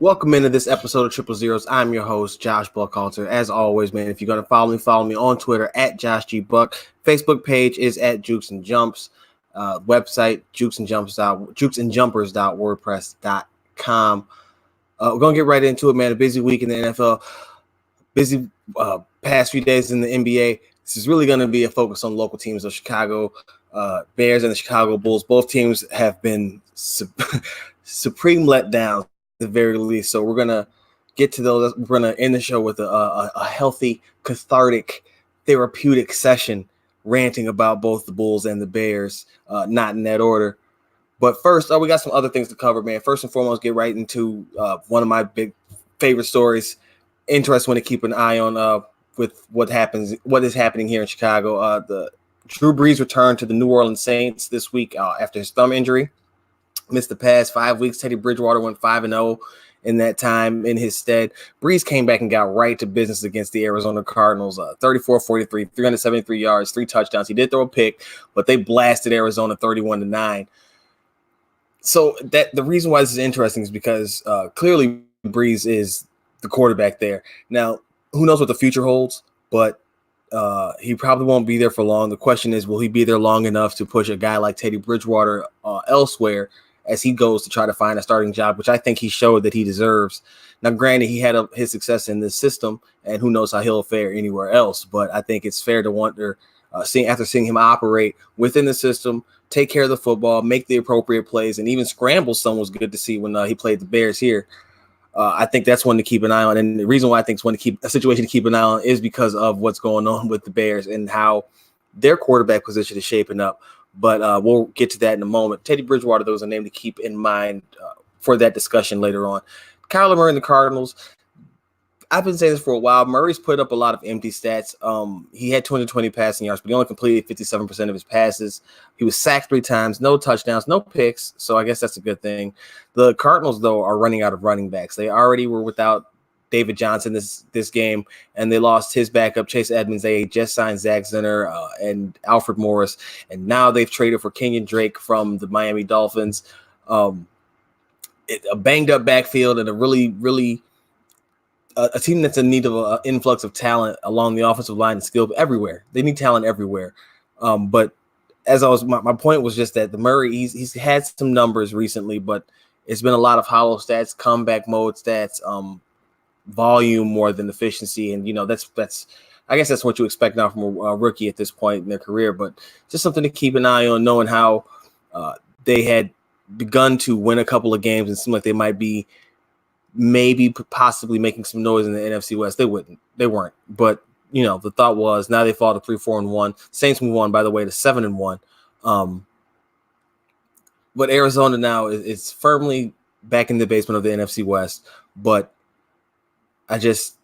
Welcome into this episode of Triple Zeros. I'm your host, Josh Buckhalter. As always, man, if you're going to follow me on Twitter at Josh G. Buck. Facebook page is at Jukes and Jumps. Website, jukesandjumpers.wordpress.com. We're going to get right into it, man. A busy week in the NFL. Busy past few days in the NBA. This is really going to be a focus on local teams of Chicago Bears and the Chicago Bulls. Both teams have been supreme letdowns, the very least. So we're gonna get to those. We're gonna end the show with a healthy, cathartic, therapeutic session, ranting about both the Bulls and the Bears, not in that order. But first, we got some other things to cover, man. First and foremost, get right into one of my big favorite stories. Interesting one to keep an eye on with what is happening here in Chicago. The Drew Brees returned to the New Orleans Saints this week after his thumb injury. Missed the past 5 weeks. Teddy Bridgewater went 5-0 in that time in his stead. Brees came back and got right to business against the Arizona Cardinals. 34-43, 373 yards, 3 touchdowns. He did throw a pick, but they blasted Arizona 31-9. So the reason why this is interesting is because clearly Brees is the quarterback there. Now, who knows what the future holds, but he probably won't be there for long. The question is, will he be there long enough to push a guy like Teddy Bridgewater elsewhere as he goes to try to find a starting job, which I think he showed that he deserves. Now, granted, he had his success in this system, and who knows how he'll fare anywhere else, but I think it's fair to wonder, after seeing him operate within the system, take care of the football, make the appropriate plays, and even scramble some was good to see when he played the Bears here. I think that's one to keep an eye on. And the reason why I think it's a situation to keep an eye on is because of what's going on with the Bears and how their quarterback position is shaping up. But we'll get to that in a moment. Teddy Bridgewater, though, is a name to keep in mind for that discussion later on. Kyler Murray and the Cardinals. I've been saying this for a while. Murray's put up a lot of empty stats. He had 220 passing yards, but he only completed 57% of his passes. He was sacked 3 times, no touchdowns, no picks. So I guess that's a good thing. The Cardinals, though, are running out of running backs. They already were without David Johnson this game, and they lost his backup, Chase Edmonds. They just signed Zach Zenner and Alfred Morris, and now they've traded for Kenyon Drake from the Miami Dolphins. A banged-up backfield and a really a team that's in need of an influx of talent along the offensive line and skill everywhere. They need talent everywhere. But as my point was just that the Murray, he's had some numbers recently, but it's been a lot of hollow stats, comeback mode stats, volume more than efficiency. And, that's I guess that's what you expect now from a rookie at this point in their career, but just something to keep an eye on, knowing how they had begun to win a couple of games and seem like they might be possibly making some noise in the NFC West. They weren't. But, the thought was now they fall to 3-4-1. Saints move on, by the way, to 7-1. But Arizona now is firmly back in the basement of the NFC West. But I just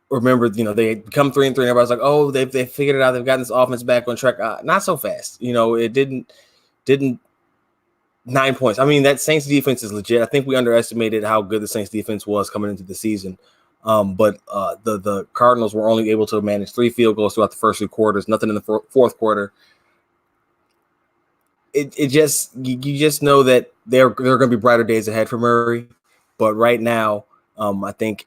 remember, they had become 3-3, and everybody's like, oh, they figured it out. They've gotten this offense back on track. Not so fast. It didn't 9 points. I mean, that Saints defense is legit. I think we underestimated how good the Saints defense was coming into the season. But the Cardinals were only able to manage 3 field goals throughout the first 3 quarters, nothing in the fourth quarter. You just know that there are going to be brighter days ahead for Murray. But right now, I think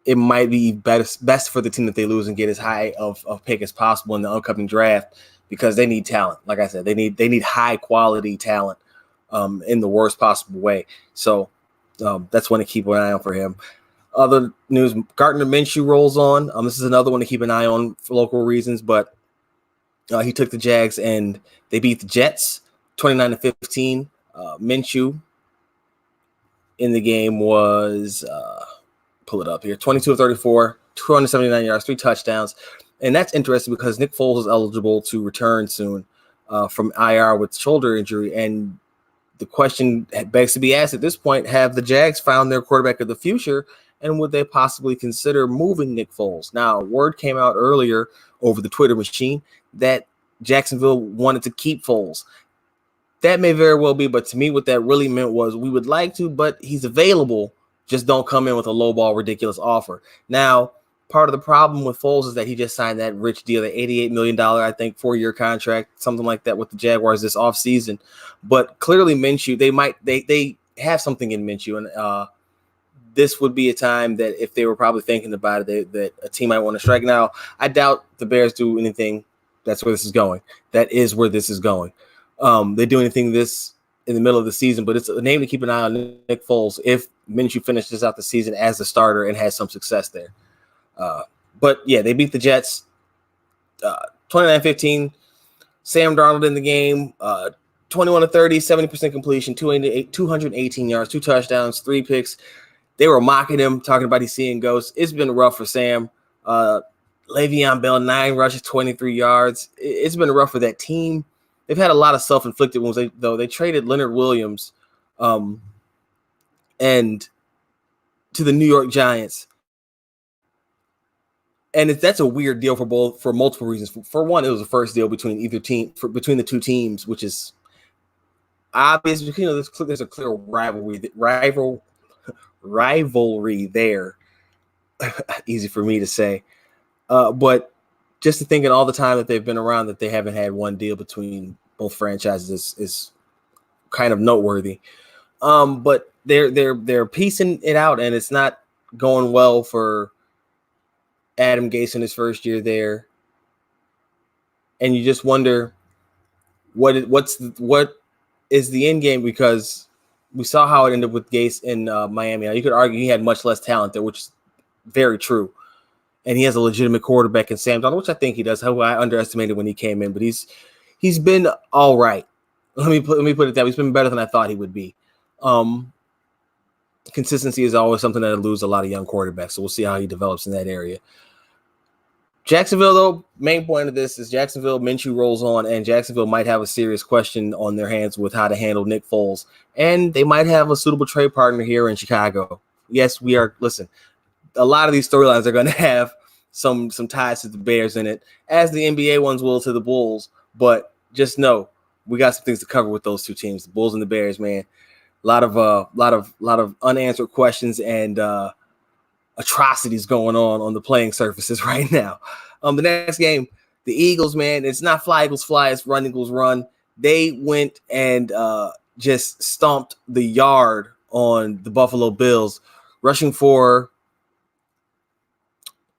it might be best for the team that they lose and get as high of pick as possible in the upcoming draft, because they need talent. Like I said, they need high quality talent in the worst possible way. So that's one to keep an eye on for him. Other news, Gardner Minshew rolls on. This is another one to keep an eye on for local reasons, but he took the Jags and they beat the Jets 29-15. Minshew in the game was, pull it up here, 22-34, 279 yards, 3 touchdowns. And that's interesting because Nick Foles is eligible to return soon from IR with shoulder injury. And the question begs to be asked at this point, have the Jags found their quarterback of the future, and would they possibly consider moving Nick Foles? Now, word came out earlier over the Twitter machine that Jacksonville wanted to keep Foles. That may very well be, but to me, what that really meant was we would like to, but he's available. Just don't come in with a lowball, ridiculous offer. Now, part of the problem with Foles is that he just signed that rich deal, that $88 million, I think, 4-year contract, something like that with the Jaguars this offseason. But clearly Minshew, they have something in Minshew. And this would be a time that if they were probably thinking about it, that a team might want to strike. Now, I doubt the Bears do anything. That's where this is going. That is where this is going. They do anything this in the middle of the season, but it's a name to keep an eye on, Nick Foles, if Minshew finishes out the season as the starter and has some success there. But yeah, they beat the Jets 29-15. Sam Darnold in the game, 21 to 30, 70% completion, 218 yards, 2 touchdowns, 3 picks. They were mocking him, talking about he's seeing ghosts. It's been rough for Sam. Le'Veon Bell, 9 rushes, 23 yards. It's been rough for that team. They've had a lot of self-inflicted wounds. They traded Leonard Williams and to the New York Giants. And that's a weird deal for multiple reasons. For one, it was the first deal between between the two teams, which is obvious. There's a clear rivalry there. Easy for me to say. But just to think in all the time that they've been around that they haven't had one deal between both franchises is kind of noteworthy. But they're piecing it out, and it's not going well for Adam Gase in his first year there. And you just wonder what is the end game, because we saw how it ended with Gase in Miami. Now, you could argue he had much less talent there, which is very true. And he has a legitimate quarterback in Sam Darnold, which I think he does. Who I underestimated when he came in, but he's been all right. Let me put it that way. He's been better than I thought he would be. Consistency is always something that eludes a lot of young quarterbacks, so we'll see how he develops in that area. Jacksonville, though, main point of this is Jacksonville, Minshew rolls on, and Jacksonville might have a serious question on their hands with how to handle Nick Foles. And they might have a suitable trade partner here in Chicago. Yes, we are. Listen, a lot of these storylines are going to have some ties to the Bears in it, as the NBA ones will to the Bulls. But just know we got some things to cover with those two teams, the Bulls and the Bears, man. A lot of unanswered questions and atrocities going on the playing surfaces right now. The next game, the Eagles, man, it's not fly Eagles fly, it's run Eagles run. They went and just stomped the yard on the Buffalo Bills, rushing for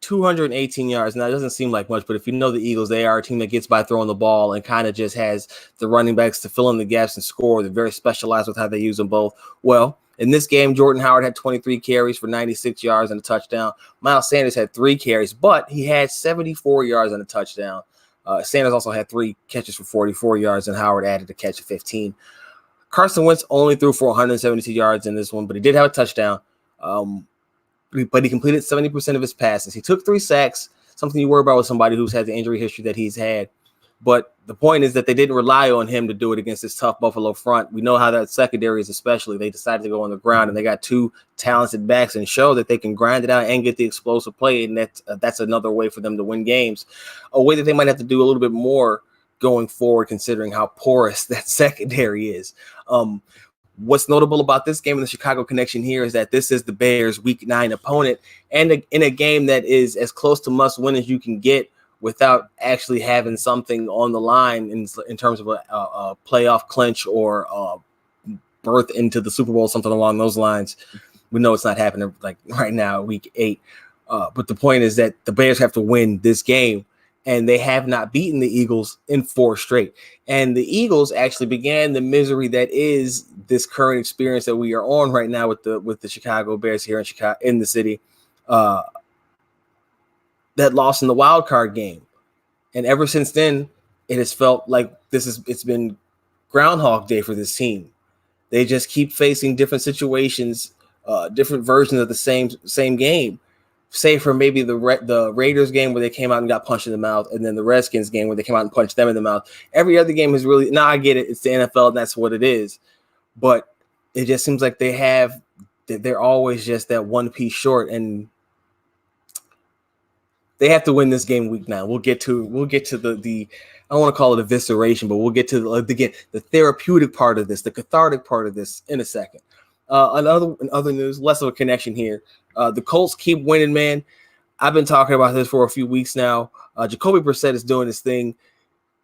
218 yards. Now, it doesn't seem like much, but if you know the Eagles, they are a team that gets by throwing the ball and kind of just has the running backs to fill in the gaps and score. They're very specialized with how they use them both. Well, in this game, Jordan Howard had 23 carries for 96 yards and a touchdown. Miles Sanders had 3 carries, but he had 74 yards and a touchdown. Sanders also had 3 catches for 44 yards, and Howard added a catch of 15. Carson Wentz only threw for 172 yards in this one, but he did have a touchdown. But he completed 70% of his passes. He took 3 sacks, something you worry about with somebody who's had the injury history that he's had. But the point is that they didn't rely on him to do it against this tough Buffalo front. We know how that secondary is, especially. They decided to go on the ground, and they got 2 talented backs and show that they can grind it out and get the explosive play, and that's another way for them to win games. A way that they might have to do a little bit more going forward, considering how porous that secondary is. What's notable about this game in the Chicago connection here is that this is the Bears' Week 9 opponent, and in a game that is as close to must-win as you can get without actually having something on the line in terms of a playoff clinch or berth into the Super Bowl, something along those lines. We know it's not happening like right now, Week 8. But the point is that the Bears have to win this game, and they have not beaten the Eagles in 4 straight. And the Eagles actually began the misery that is this current experience that we are on right now with the Chicago Bears here in the city, that lost in the wild card game. And ever since then, it has felt like it's been Groundhog Day for this team. They just keep facing different situations, different versions of the same game. Say for maybe the Raiders game where they came out and got punched in the mouth, and then the Redskins game where they came out and punched them in the mouth. Every other game is really, I get it. It's the NFL, and that's what it is. But it just seems like they're always just that one piece short, and they have to win this game Week 9. We'll get to the I don't want to call it evisceration, but we'll get to the therapeutic part of this, the cathartic part of this in a second. In other news, less of a connection here. The Colts keep winning, man. I've been talking about this for a few weeks now. Jacoby Brissett is doing his thing.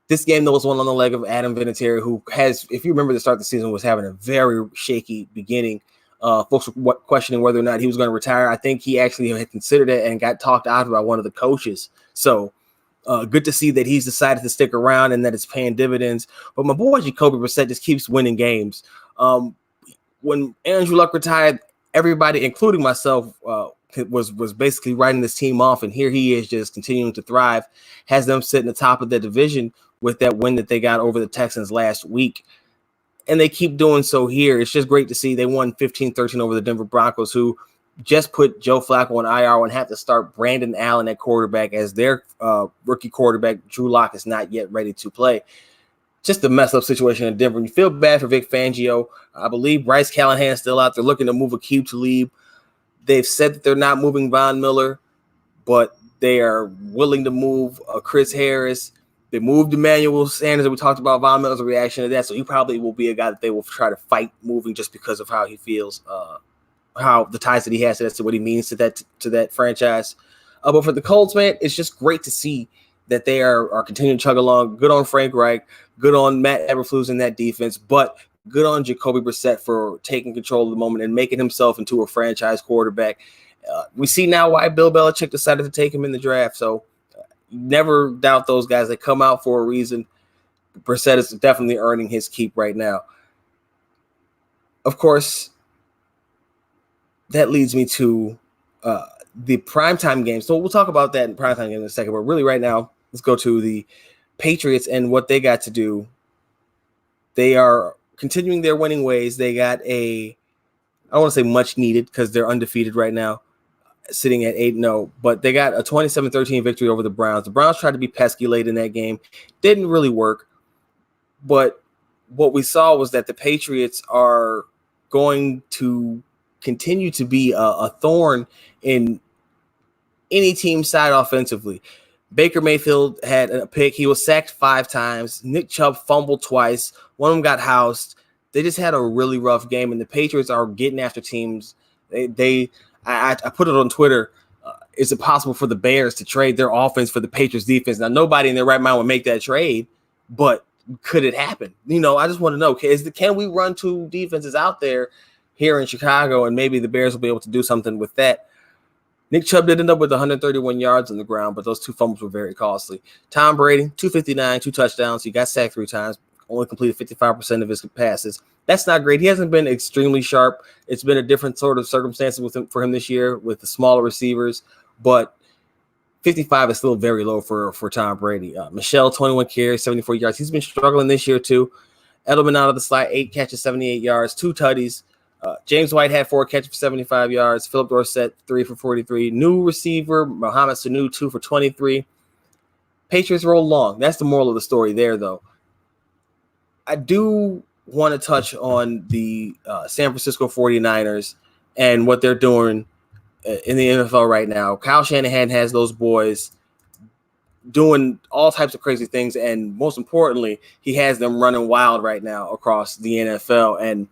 This game, though, was one on the leg of Adam Vinatieri, who has, if you remember the start of the season, was having a very shaky beginning. Folks were questioning whether or not he was going to retire. I think he actually had considered it and got talked out by one of the coaches. So good to see that he's decided to stick around and that it's paying dividends. But my boy Jacoby Brissett just keeps winning games. When Andrew Luck retired, everybody, including myself, was basically writing this team off, and here he is just continuing to thrive. Has them sit in the top of the division with that win that they got over the Texans last week. And they keep doing so here. It's just great to see. They won 15-13 over the Denver Broncos, who just put Joe Flacco on IR and have to start Brandon Allen at quarterback as their rookie quarterback. Drew Lock is not yet ready to play. Just a messed up situation in Denver. You feel bad for Vic Fangio. I believe Bryce Callahan is still out there looking to move Aqib Talib. They've said that they're not moving Von Miller, but they are willing to move Chris Harris. They moved Emmanuel Sanders, and we talked about Von Miller's reaction to that. So he probably will be a guy that they will try to fight moving just because of how he feels, how the ties that he has to what he means to that franchise. But for the Colts, man, it's just great to see that they are continuing to chug along. Good on Frank Reich. Good on Matt Eberflus in that defense. But good on Jacoby Brissett for taking control of the moment and making himself into a franchise quarterback. We see now why Bill Belichick decided to take him in the draft. So never doubt those guys. They come out for a reason. Brissett is definitely earning his keep right now. Of course, that leads me to the primetime game. So we'll talk about that in primetime game in a second. But really right now, let's go to the Patriots and what they got to do. They are continuing their winning ways. They got I don't want to say much needed because they're undefeated right now, sitting at 8-0, but they got a 27-13 victory over the Browns. The Browns tried to be pesky late in that game. Didn't really work. But what we saw was that the Patriots are going to continue to be a thorn in any team's side offensively. Baker Mayfield had a pick. He was sacked 5 times. Nick Chubb fumbled twice. One of them got housed. They just had a really rough game, and the Patriots are getting after teams. I put it on Twitter. Is it possible for the Bears to trade their offense for the Patriots defense? Now, nobody in their right mind would make that trade, but could it happen? I just want to know, can we run 2 defenses out there here in Chicago, and maybe the Bears will be able to do something with that? Nick Chubb did end up with 131 yards on the ground, but those 2 fumbles were very costly. Tom Brady, 259, 2 touchdowns. He got sacked 3 times, only completed 55% of his passes. That's not great. He hasn't been extremely sharp. It's been a different sort of circumstances for him this year with the smaller receivers, but 55 is still very low for Tom Brady. Michelle, 21 carries, 74 yards. He's been struggling this year too. Edelman out of the slot, 8 catches, 78 yards, 2 tutties. James White had 4 catches for 75 yards. Philip Dorsett, 3 for 43. New receiver, Mohamed Sanu, 2 for 23. Patriots roll long. That's the moral of the story there, though. I do want to touch on the San Francisco 49ers and what they're doing in the NFL right now. Kyle Shanahan has those boys doing all types of crazy things, and most importantly, he has them running wild right now across the NFL. And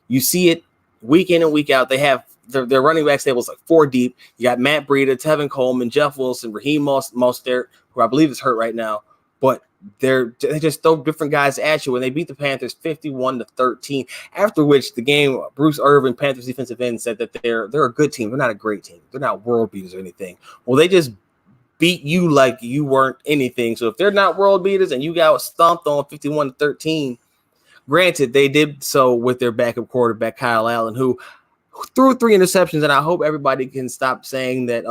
you see it week in and week out. They have their running back stables like 4 deep. You got Matt Breida, Tevin Coleman, Jeff Wilson, Raheem Mostert, who I believe is hurt right now. But they just throw different guys at you, and they beat the Panthers 51-13. After which the game, Bruce Irvin, Panthers defensive end, said that they're a good team. They're not a great team. They're not world beaters or anything. Well, they just beat you like you weren't anything. So if they're not world beaters and you got stomped on 51-13, granted, they did so with their backup quarterback, Kyle Allen, who threw 3 interceptions, and I hope everybody can stop saying that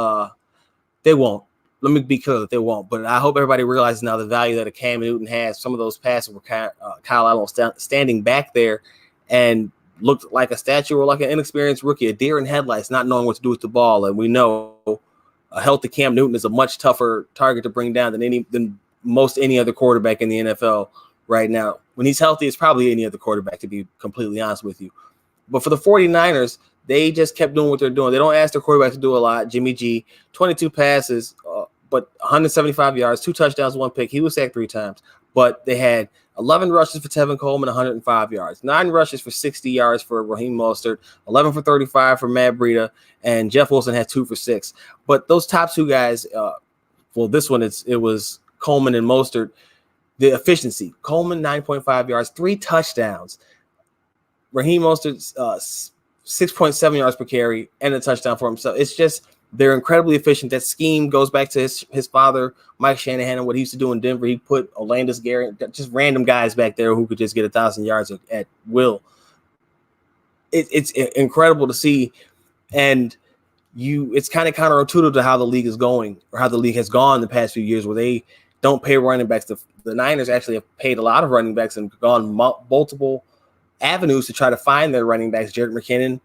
they won't. Let me be clear that they won't, but I hope everybody realizes now the value that a Cam Newton has. Some of those passes were Kyle Allen standing back there and looked like a statue or like an inexperienced rookie, a deer in headlights, not knowing what to do with the ball. And we know a healthy Cam Newton is a much tougher target to bring down than most any other quarterback in the NFL right now. When he's healthy, it's probably any other quarterback, to be completely honest with you. But for the 49ers, they just kept doing what they're doing. They don't ask their quarterback to do a lot. Jimmy G, 22 passes, but 175 yards, 2 touchdowns, 1 pick. He was sacked 3 times. But they had 11 rushes for Tevin Coleman, 105 yards. 9 rushes for 60 yards for Raheem Mostert, 11 for 35 for Matt Breida, and Jeff Wilson had 2 for 6. But those top 2 guys, this one, it was Coleman and Mostert. The efficiency, Coleman, 9.5 yards, 3 touchdowns. Raheem Mostert, 6.7 yards per carry, and a touchdown for himself. It's just they're incredibly efficient. That scheme goes back to his father, Mike Shanahan, and what he used to do in Denver. He put Olandis Garrett, just random guys back there who could just get 1,000 yards at will. It's incredible to see, and it's kind of counterintuitive to how the league is going, or how the league has gone the past few years, where they don't pay running backs. The Niners actually have paid a lot of running backs and gone multiple avenues to try to find their running backs. Jerick McKinnon,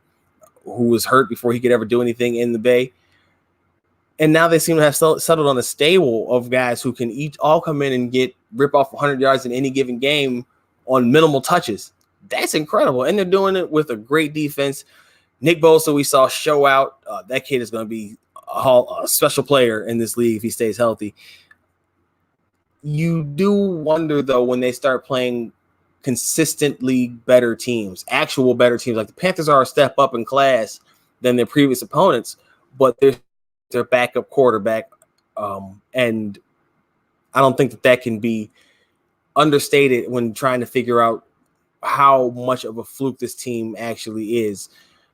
who was hurt before he could ever do anything in the Bay. And now they seem to have settled on a stable of guys who can all come in and rip off 100 yards in any given game on minimal touches. That's incredible. And they're doing it with a great defense. Nick Bosa, we saw show out. That kid is going to be a special player in this league if he stays healthy. You do wonder, though, when they start playing consistently better teams, actual better teams. Like the Panthers are a step up in class than their previous opponents, but they're their backup quarterback. And I don't think that can be understated when trying to figure out how much of a fluke this team actually is.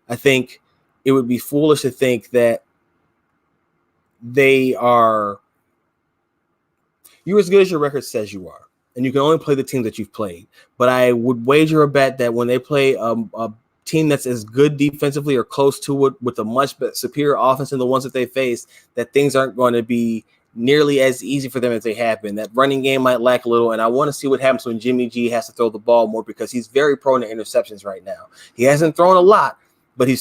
I think it would be foolish to think that you're as good as your record says you are, and you can only play the team that you've played. But I would wager a bet that when they play a team that's as good defensively or close to it with a much superior offense than the ones that they face, that things aren't going to be nearly as easy for them as they have been. That running game might lack a little, and I want to see what happens when Jimmy G has to throw the ball more, because he's very prone to interceptions right now. He hasn't thrown a lot, but he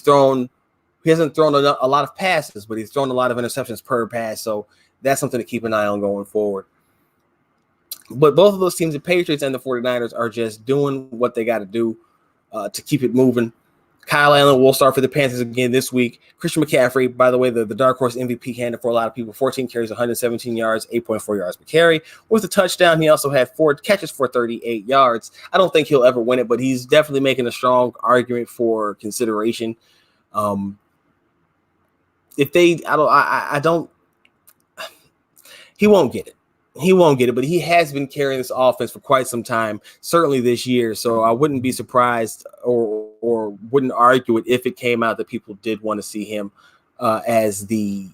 hasn't thrown a lot of passes, but he's thrown a lot of interceptions per pass, so that's something to keep an eye on going forward. But both of those teams, the Patriots and the 49ers, are just doing what they got to do to keep it moving. Kyle Allen will start for the Panthers again this week. Christian McCaffrey, by the way, the dark horse MVP candidate for a lot of people, 14 carries, 117 yards, 8.4 yards per carry. With a touchdown, he also had 4 catches for 38 yards. I don't think he'll ever win it, but he's definitely making a strong argument for consideration. He won't get it. He won't get it, but he has been carrying this offense for quite some time, certainly this year. So I wouldn't be surprised or wouldn't argue it if it came out that people did want to see him as the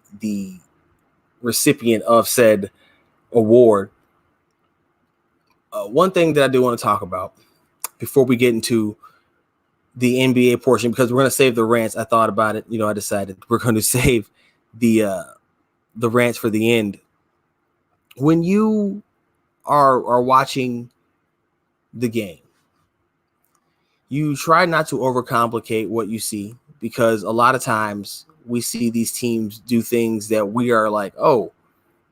recipient of said award. One thing that I do want to talk about before we get into the NBA portion, because we're going to save the rants. I thought about it. I decided we're going to save the rants for the end. When you are watching the game, you try not to overcomplicate what you see, because a lot of times we see these teams do things that we are like, oh,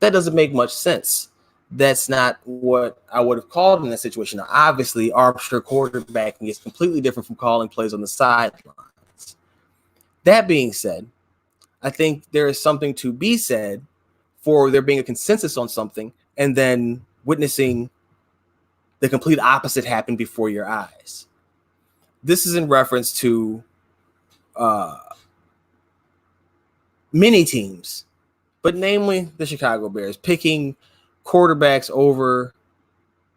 that doesn't make much sense. That's not what I would have called in that situation. Now, obviously, arbiter quarterbacking is completely different from calling plays on the sidelines. That being said, I think there is something to be said for there being a consensus on something and then witnessing the complete opposite happen before your eyes. This is in reference to many teams, but namely the Chicago Bears, picking players over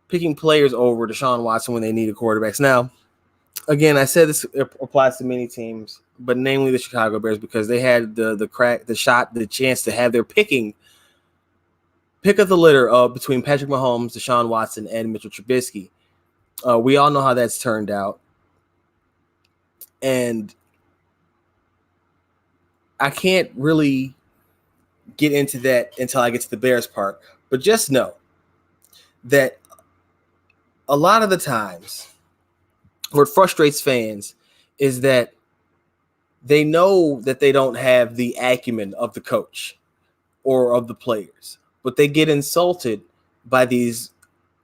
Deshaun Watson when they needed quarterbacks. Now, again, I said this applies to many teams, but namely the Chicago Bears, because they had the chance to have their pick of the litter between Patrick Mahomes, Deshaun Watson, and Mitchell Trubisky. We all know how that's turned out. And I can't really get into that until I get to the Bears part. But just know that a lot of the times what frustrates fans is that they know that they don't have the acumen of the coach or of the players, but they get insulted by these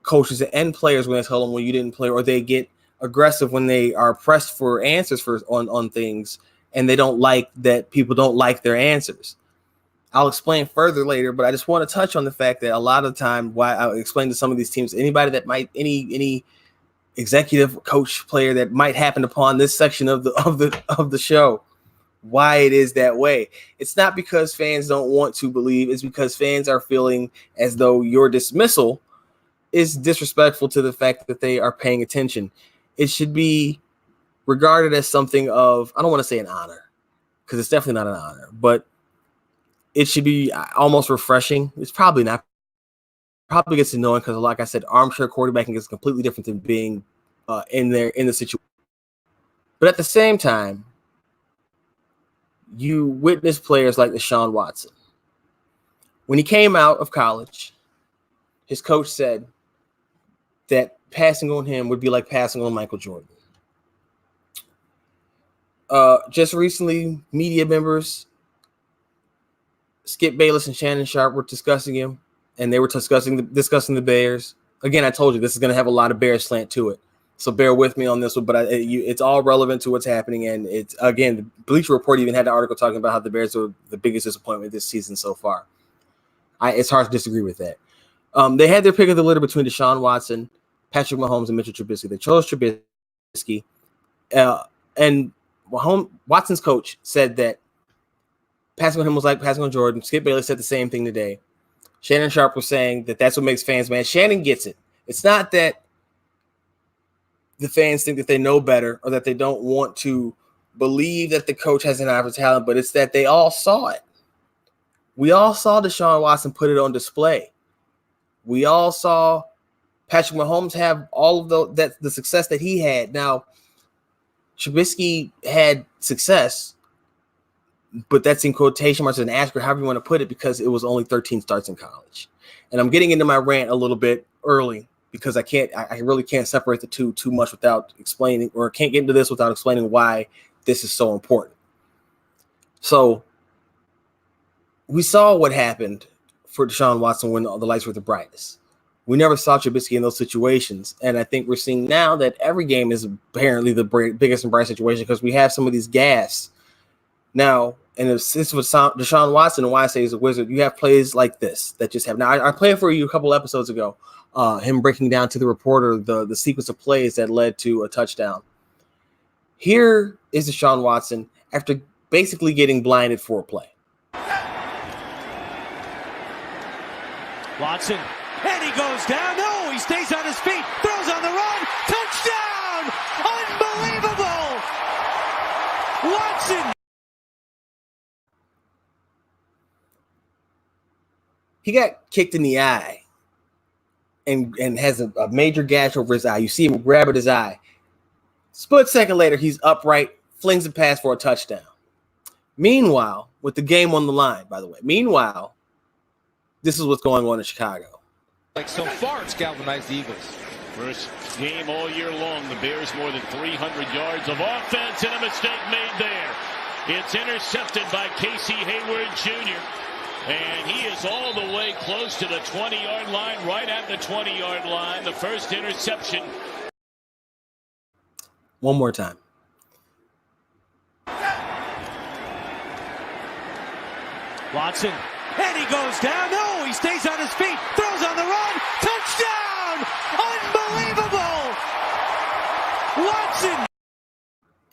coaches and players when they tell them, well, you didn't play, or they get aggressive when they are pressed for answers on things, and they don't like that people don't like their answers. I'll explain further later, but I just want to touch on the fact that a lot of the time, why I'll explain to some of these teams, anybody that might, any executive coach player that might happen upon this section of the show, why it is that way. It's not because fans don't want to believe, it's because fans are feeling as though your dismissal is disrespectful to the fact that they are paying attention. It should be regarded as something of, I don't want to say an honor, because it's definitely not an honor, but it should be almost refreshing. It's probably not. Probably gets annoying because, like I said, armchair quarterbacking is completely different than being in the situation. But at the same time, you witness players like Deshaun Watson. When he came out of college, his coach said that passing on him would be like passing on Michael Jordan. Just recently, media members, Skip Bayless and Shannon Sharp, were discussing him, and they were discussing the Bears. Again, I told you this is going to have a lot of Bears slant to it, so bear with me on this one. But it's all relevant to what's happening, and it's, again, the Bleacher Report even had an article talking about how the Bears are the biggest disappointment this season so far. It's hard to disagree with that. They had their pick of the litter between Deshaun Watson, Patrick Mahomes, and Mitchell Trubisky. They chose Trubisky, and Watson's coach said that passing on him was like passing on Jordan. Skip Bayless said the same thing today. Shannon Sharp was saying that that's what makes fans mad. Shannon gets it. It's not that the fans think that they know better or that they don't want to believe that the coach has an eye for talent, but it's that they all saw it. We all saw Deshaun Watson put it on display. We all saw Patrick Mahomes have all of the success that he had. Now, Trubisky had success, but that's in quotation marks and asterisk, however you want to put it, because it was only 13 starts in college. And I'm getting into my rant a little bit early because I really can't separate the two too much without explaining, or can't get into this without explaining why this is so important. So we saw what happened for Deshaun Watson when the lights were the brightest. We never saw Trubisky in those situations. And I think we're seeing now that every game is apparently the biggest and brightest situation because we have some of these gaffes. Now, and this is what Deshaun Watson, and why I say he's a wizard, you have plays like this that just have. Now, I played for you a couple episodes ago, him breaking down to the reporter the sequence of plays that led to a touchdown. Here is Deshaun Watson after basically getting blinded for a play. Watson, and he goes down. No, he stays on his feet, throws on the run, touchdown! Unbelievable! Watson! He got kicked in the eye and has a major gash over his eye. You see him grab at his eye. Split second later, he's upright, flings a pass for a touchdown. Meanwhile, with the game on the line, by the way, this is what's going on in Chicago. Like so far, it's galvanized the Eagles. First game all year long, the Bears more than 300 yards of offense, and a mistake made there. It's intercepted by Casey Hayward Jr., and he is all the way close to the 20-yard line, right at the 20-yard line. The first interception. One more time. Watson, and he goes down. No, he stays on his feet, throws on the run, touchdown! Unbelievable! Watson!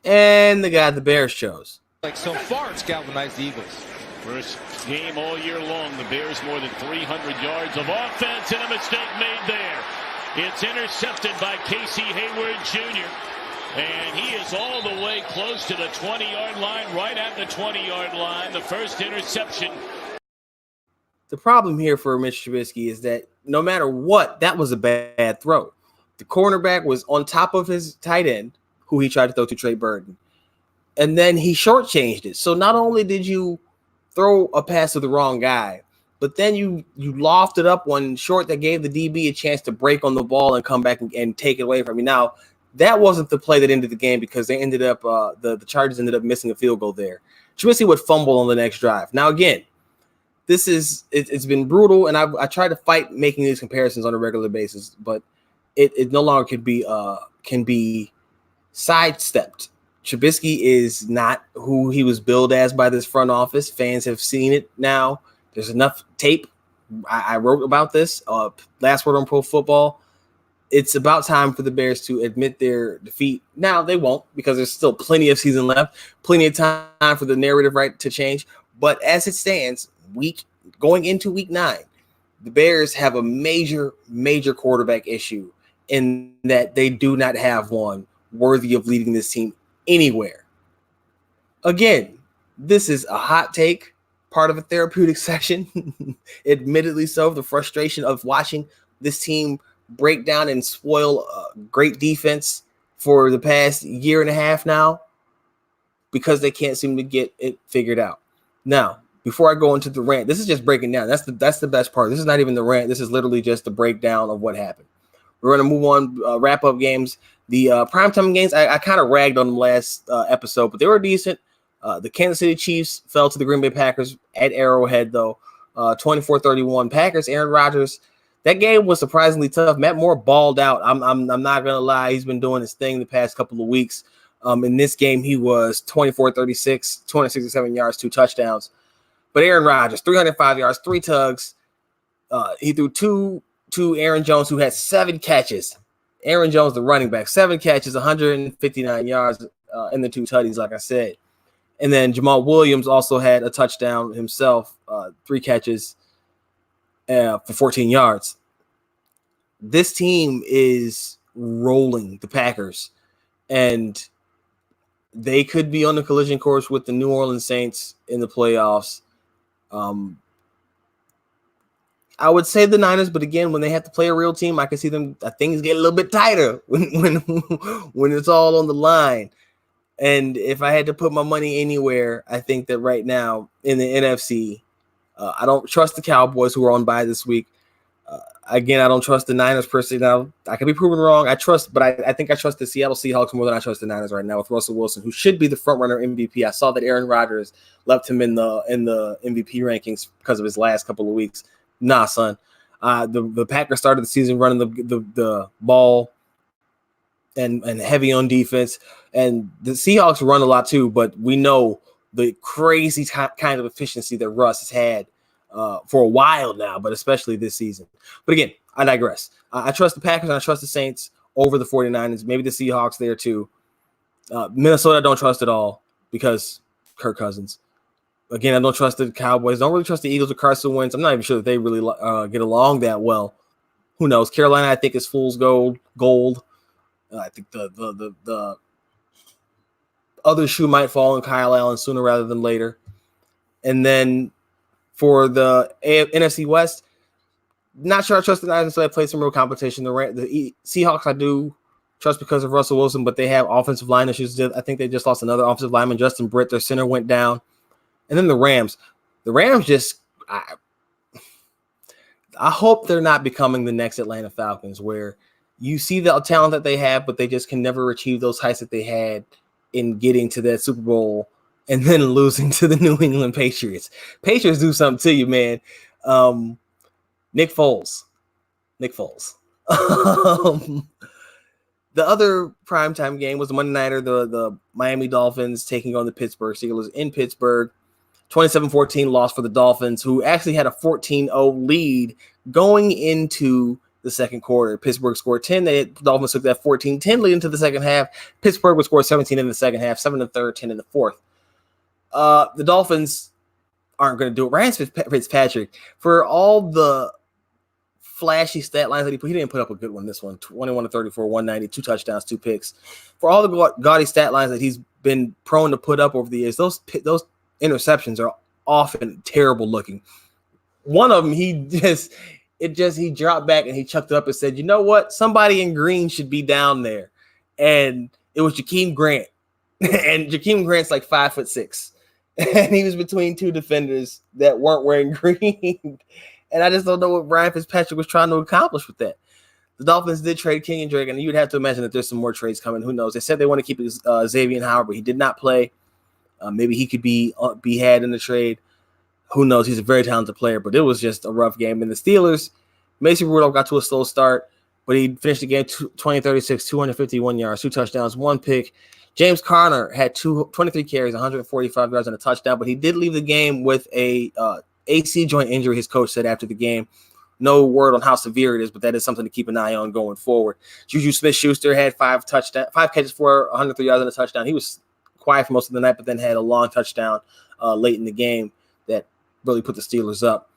And the guy the Bears chose. Like so far, it's galvanized the Eagles. First game all year long, the Bears more than 300 yards of offense, and a mistake made there. It's intercepted by Casey Hayward Jr., and he is all the way close to the 20-yard line, right at the 20-yard line. The first interception. The problem here for Mitch Trubisky is that no matter what, that was a bad throw. The cornerback was on top of his tight end, who he tried to throw to Trey Burton, and then he shortchanged it. So not only did you throw a pass to the wrong guy, but then you lofted up one short that gave the DB a chance to break on the ball and come back and take it away from you. Now, that wasn't the play that ended the game because they ended up the Chargers ended up missing a field goal there. Trubisky would fumble on the next drive. Now, again, it's been brutal, and I try to fight making these comparisons on a regular basis, but it no longer can be sidestepped. Trubisky is not who he was billed as by this front office. Fans have seen it now. There's enough tape. I wrote about this last word on Pro Football. It's about time for the Bears to admit their defeat. Now, they won't because there's still plenty of season left, plenty of time for the narrative right to change. But as it stands, going into week 9, the Bears have a major quarterback issue in that they do not have one worthy of leading this team anywhere. Again, this is a hot take, part of a therapeutic session. Admittedly so, the frustration of watching this team break down and spoil great defense for the past year and a half now because they can't seem to get it figured out. Now, before I go into the rant, this is just breaking down. That's the best part. This is not even the rant. This is literally just the breakdown of what happened. We're going to move on, wrap up games. The primetime games, I kind of ragged on them last episode, but they were decent. The Kansas City Chiefs fell to the Green Bay Packers at Arrowhead, though, 24-31. Packers, Aaron Rodgers. That game was surprisingly tough. Matt Moore balled out. I'm not going to lie. He's been doing his thing the past couple of weeks. In this game, he was 24-36, 267 yards, 2 touchdowns. But Aaron Rodgers, 305 yards, 3 tugs. He threw two to Aaron Jones, who had 7 catches. Aaron Jones, the running back, 7 catches, 159 yards, and the 2 tutties, like I said. And then Jamal Williams also had a touchdown himself, 3 catches for 14 yards. This team is rolling, the Packers, and they could be on the collision course with the New Orleans Saints in the playoffs. I would say the Niners, but again, when they have to play a real team, I can see them. Things get a little bit tighter when it's all on the line. And if I had to put my money anywhere, I think that right now in the NFC, I don't trust the Cowboys, who are on bye this week. Again, I don't trust the Niners per se. Now, I could be proven wrong. I think I trust the Seattle Seahawks more than I trust the Niners right now with Russell Wilson, who should be the front runner MVP. I saw that Aaron Rodgers left him in the MVP rankings because of his last couple of weeks. Nah, son. The Packers started the season running the ball and heavy on defense, and the Seahawks run a lot too. But we know the crazy kind of efficiency that Russ has had for a while now, but especially this season. But again, I digress. I trust the Packers and I trust the Saints over the 49ers, maybe the Seahawks there too. Minnesota I don't trust at all because Kirk Cousins. Again, I don't trust the Cowboys. Don't really trust the Eagles with Carson Wentz. I'm not even sure that they really get along that well. Who knows? Carolina, I think, is fool's gold. I think the other shoe might fall on Kyle Allen sooner rather than later. And then for the NFC West, not sure I trust the Niners until I play some real competition. The Seahawks I do trust because of Russell Wilson, but they have offensive line issues. I think they just lost another offensive lineman, Justin Britt. Their center went down. And then the Rams just I hope they're not becoming the next Atlanta Falcons, where you see the talent that they have, but they just can never achieve those heights that they had in getting to that Super Bowl and then losing to the New England Patriots. Patriots do something to you, man. Nick Foles. The other primetime game was the Monday Nighter, the Miami Dolphins taking on the Pittsburgh Steelers in Pittsburgh. 27-14 loss for the Dolphins, who actually had a 14-0 lead going into the second quarter. Pittsburgh scored 10. The Dolphins took that 14-10 lead into the second half. Pittsburgh would score 17 in the second half, 7 in the third, 10 in the fourth. The Dolphins aren't going to do it. Ryan Fitzpatrick, for all the flashy stat lines that he didn't put up a good one this one. 21-34, 190, 2 touchdowns, 2 picks. For all the gaudy stat lines that he's been prone to put up over the years, those interceptions are often terrible looking. One of them, he dropped back and he chucked it up and said, "You know what? Somebody in green should be down there." And it was Jakeem Grant. And Jakeem Grant's like 5'6". And he was between 2 defenders that weren't wearing green. And I just don't know what Ryan Fitzpatrick was trying to accomplish with that. The Dolphins did trade King and Drake, and you'd have to imagine that there's some more trades coming. Who knows? They said they want to keep Xavier Howard, but he did not play. Maybe he could be had in the trade. Who knows? He's a very talented player, but it was just a rough game. And the Steelers, Mason Rudolph got to a slow start, but he finished the game 20-36, 251 yards, 2 touchdowns, 1 pick. James Conner had 23 carries, 145 yards and a touchdown, but he did leave the game with a AC joint injury, his coach said after the game. No word on how severe it is, but that is something to keep an eye on going forward. Juju Smith-Schuster had 5 catches for 103 yards and a touchdown. He was quiet for most of the night, but then had a long touchdown late in the game that really put the Steelers up.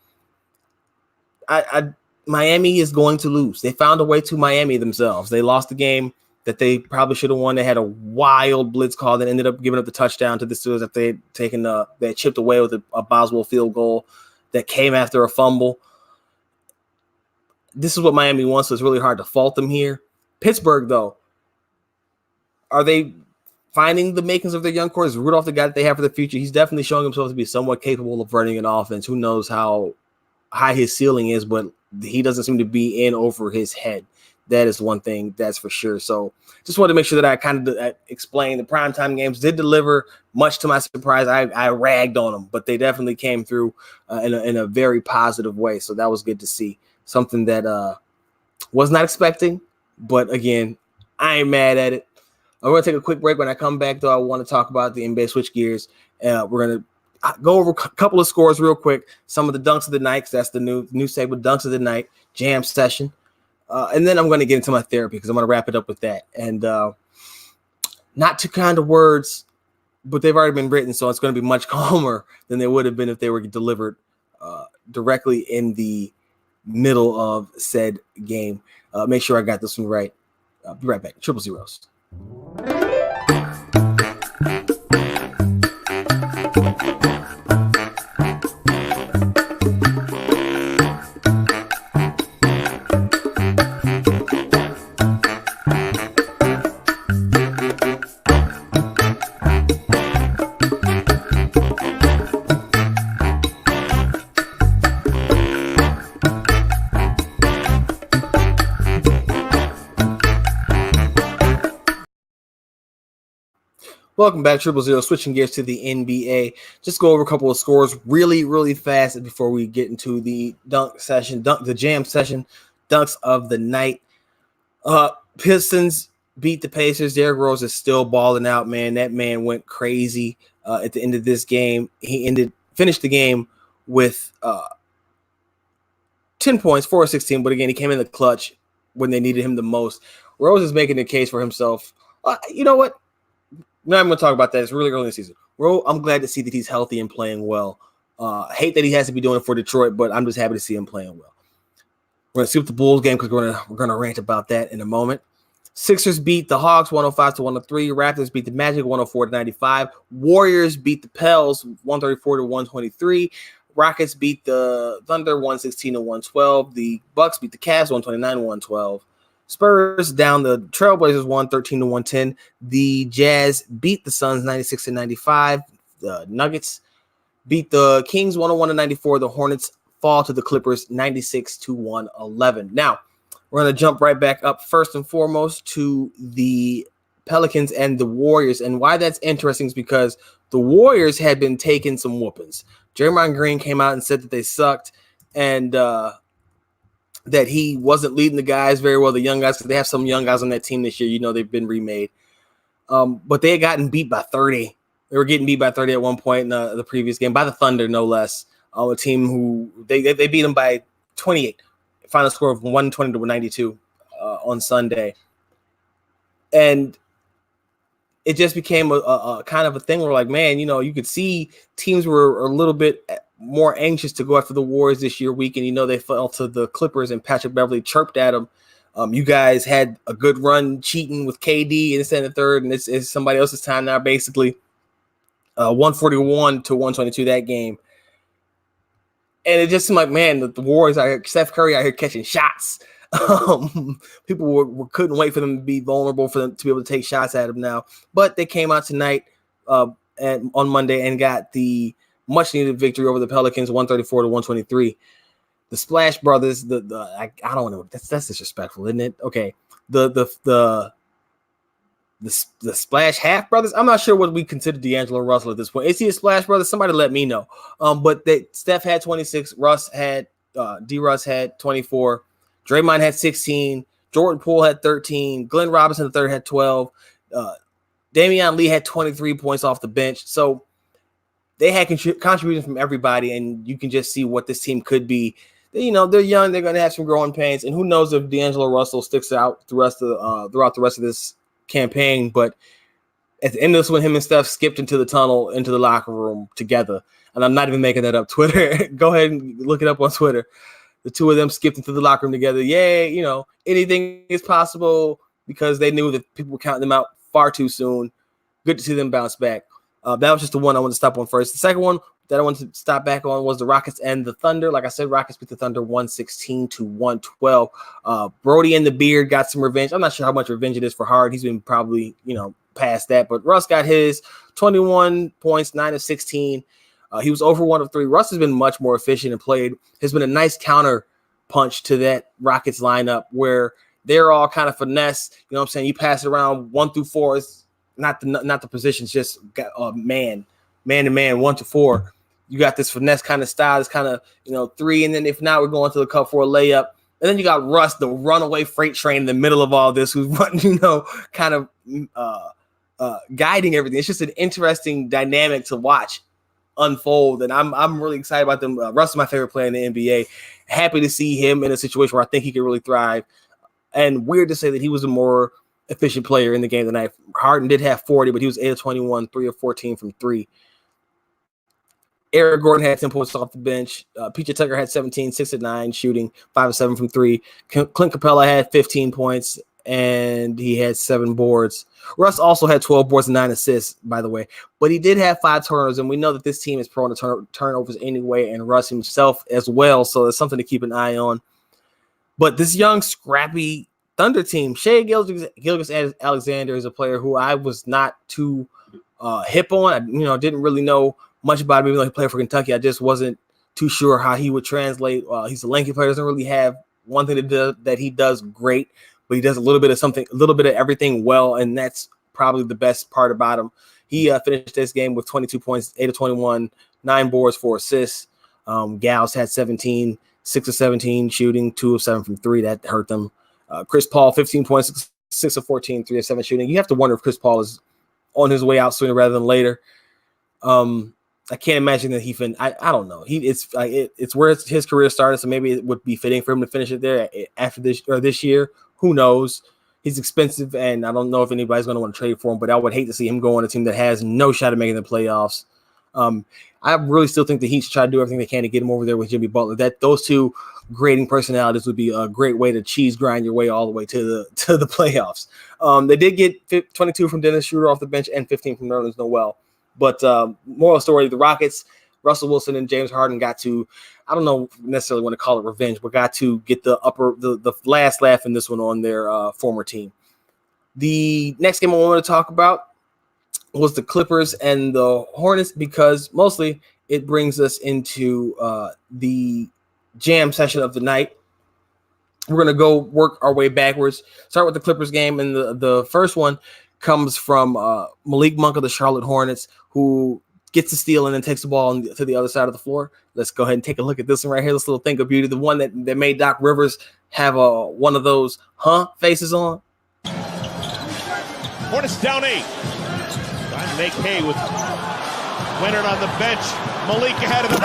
Miami is going to lose. They found a way to Miami themselves. They lost the game that they probably should have won. They had a wild blitz call that ended up giving up the touchdown to the Steelers that they had taken. They had chipped away with a Boswell field goal that came after a fumble. This is what Miami wants, so it's really hard to fault them here. Pittsburgh, though, are they finding the makings of their young core? Is Rudolph the guy that they have for the future? He's definitely showing himself to be somewhat capable of running an offense. Who knows how high his ceiling is, but he doesn't seem to be in over his head. That is one thing that's for sure. So just wanted to make sure that I kind of explained the primetime games did deliver, much to my surprise. I ragged on them, but they definitely came through in a very positive way. So that was good to see. Something that was not expecting, but again, I ain't mad at it. I'm going to take a quick break. When I come back, though, I want to talk about the NBA switch gears. We're going to go over a couple of scores real quick. Some of the dunks of the night, 'cause that's the new segment, dunks of the night, jam session. And then I'm going to get into my therapy because I'm going to wrap it up with that. And not too kind of words, but they've already been written, so it's going to be much calmer than they would have been if they were delivered directly in the middle of said game. Make sure I got this one right. I'll be right back. Triple Zeros. Welcome back, Triple Zero. Switching gears to the NBA. Just go over a couple of scores really, really fast before we get into the dunk session, the jam session, dunks of the night. Pistons beat the Pacers. Derrick Rose is still balling out, man. That man went crazy at the end of this game. He finished the game with 10 points, 4 of 16, but again, he came in the clutch when they needed him the most. Rose is making the case for himself. You know what? No, I'm going to talk about that. It's really early in the season. I'm glad to see that he's healthy and playing well. Hate that he has to be doing it for Detroit, but I'm just happy to see him playing well. We're going to skip the Bulls game because we're going to rant about that in a moment. Sixers beat the Hawks 105-103. Raptors beat the Magic 104-95. Warriors beat the Pels 134-123. Rockets beat the Thunder 116-112. The Bucks beat the Cavs 129-112. Spurs down the Trailblazers 113-110. The Jazz beat the Suns 96-95. The Nuggets beat the Kings 101-94. The Hornets fall to the Clippers 96-111. Now, we're going to jump right back up first and foremost to the Pelicans and the Warriors. And why that's interesting is because the Warriors had been taking some whoopings. Draymond Green came out and said that they sucked and that he wasn't leading the guys very well, the young guys, because they have some young guys on that team this year. You know, they've been remade. But they had gotten beat by 30. They were getting beat by 30 at one point in the previous game, by the Thunder, no less. A team who they beat them by 28. Final score of 120-92 on Sunday. And it just became a kind of a thing where, like, man, you know, you could see teams were a little bit more anxious to go after the Warriors this year week, and you know they fell to the Clippers, and Patrick Beverley chirped at them. You guys had a good run cheating with KD and this and the third, and it's somebody else's time now, basically. 141-122 that game. And it just seemed like, man, the Warriors out here, Steph Curry out here catching shots. People couldn't wait for them to be vulnerable, for them to be able to take shots at them now. But they came out tonight and on Monday and got the much needed victory over the Pelicans, 134-123. The Splash Brothers, I don't know, that's disrespectful, isn't it? Okay, the Splash Half Brothers. I'm not sure what we consider D'Angelo Russell at this point. Is he a Splash Brother? Somebody let me know. But Steph had 26. Russ had D-Russ had 24. Draymond had 16. Jordan Poole had 13. Glenn Robinson III had 12. Damian Lee had 23 points off the bench. So they had contributions from everybody, and you can just see what this team could be. You know, they're young. They're going to have some growing pains, and who knows if D'Angelo Russell sticks out throughout the rest of this campaign. But at the end of this one, him and Steph skipped into the tunnel, into the locker room together. And I'm not even making that up. Twitter, go ahead and look it up on Twitter. The two of them skipped into the locker room together. Yay, you know, anything is possible. because they knew that people were counting them out far too soon. Good to see them bounce back. That was just the one I wanted to stop on first. The second one that I wanted to stop back on was the Rockets and the Thunder. Like I said, Rockets beat the Thunder 116-112. Brody and the Beard got some revenge. I'm not sure how much revenge it is for Hard. He's been probably, past that. But Russ got his 21 points, 9 of 16. He was over 1 of 3. Russ has been much more efficient and played. Has been a nice counter punch to that Rockets lineup where they're all kind of finesse. You know what I'm saying? You pass it around 1 through 4. It's not the positions, just man to man, 1 to 4. You got this finesse kind of style. It's kind of 3, and then if not, we're going to the cup for a layup. And then you got Russ, the runaway freight train in the middle of all this, who's kind of guiding everything. It's just an interesting dynamic to watch unfold, and I'm really excited about them. Russ is my favorite player in the NBA. Happy to see him in a situation where I think he could really thrive. And weird to say that he was a more efficient player in the game tonight. Harden did have 40, but he was 8 of 21, 3 of 14 from 3. Eric Gordon had 10 points off the bench. PJ Tucker had 17, 6 of 9 shooting, 5 of 7 from 3. Clint Capella had 15 points, and he had 7 boards. Russ also had 12 boards and 9 assists, by the way. But he did have 5 turnovers, and we know that this team is prone to turnovers anyway, and Russ himself as well, so it's something to keep an eye on. But this young, scrappy Thunder team, Shai Gilgeous-Alexander is a player who I was not too hip on. I didn't really know much about him, even though he played for Kentucky. I just wasn't too sure how he would translate. He's a lanky player, doesn't really have one thing that he does great, but he does a little bit of everything well, and that's probably the best part about him. He finished this game with 22 points, 8 of 21, 9 boards, 4 assists. Gals had 17, 6 of 17 shooting, 2 of 7 from 3. That hurt them. Chris Paul, 15 points, 6 of 14, 3 of 7 shooting. You have to wonder if Chris Paul is on his way out sooner rather than later. I can't imagine that I don't know. It's where his career started, so maybe it would be fitting for him to finish it there after this year. Who knows? He's expensive, and I don't know if anybody's going to want to trade for him, but I would hate to see him go on a team that has no shot at making the playoffs. I really still think the Heat should try to do everything they can to get him over there with Jimmy Butler. That those two grading personalities would be a great way to cheese grind your way all the way to the playoffs. They did get 22 from Dennis Schroeder off the bench and 15 from Nerlens Noel. But moral story, the Rockets, Russell Wilson and James Harden got to, I don't know necessarily want to call it revenge, but got to get the last laugh in this one on their former team. The next game I want to talk about was the Clippers and the Hornets, because mostly it brings us into the jam session of the night. We're going to go work our way backwards. Start with the Clippers game, and the first one comes from Malik Monk of the Charlotte Hornets, who gets a steal and then takes the ball to the other side of the floor. Let's go ahead and take a look at this one right here, this little thing of beauty, the one that made Doc Rivers have one of those faces on. Hornets down 8. Trying to make hay with Leonard on the bench. Malik ahead of him.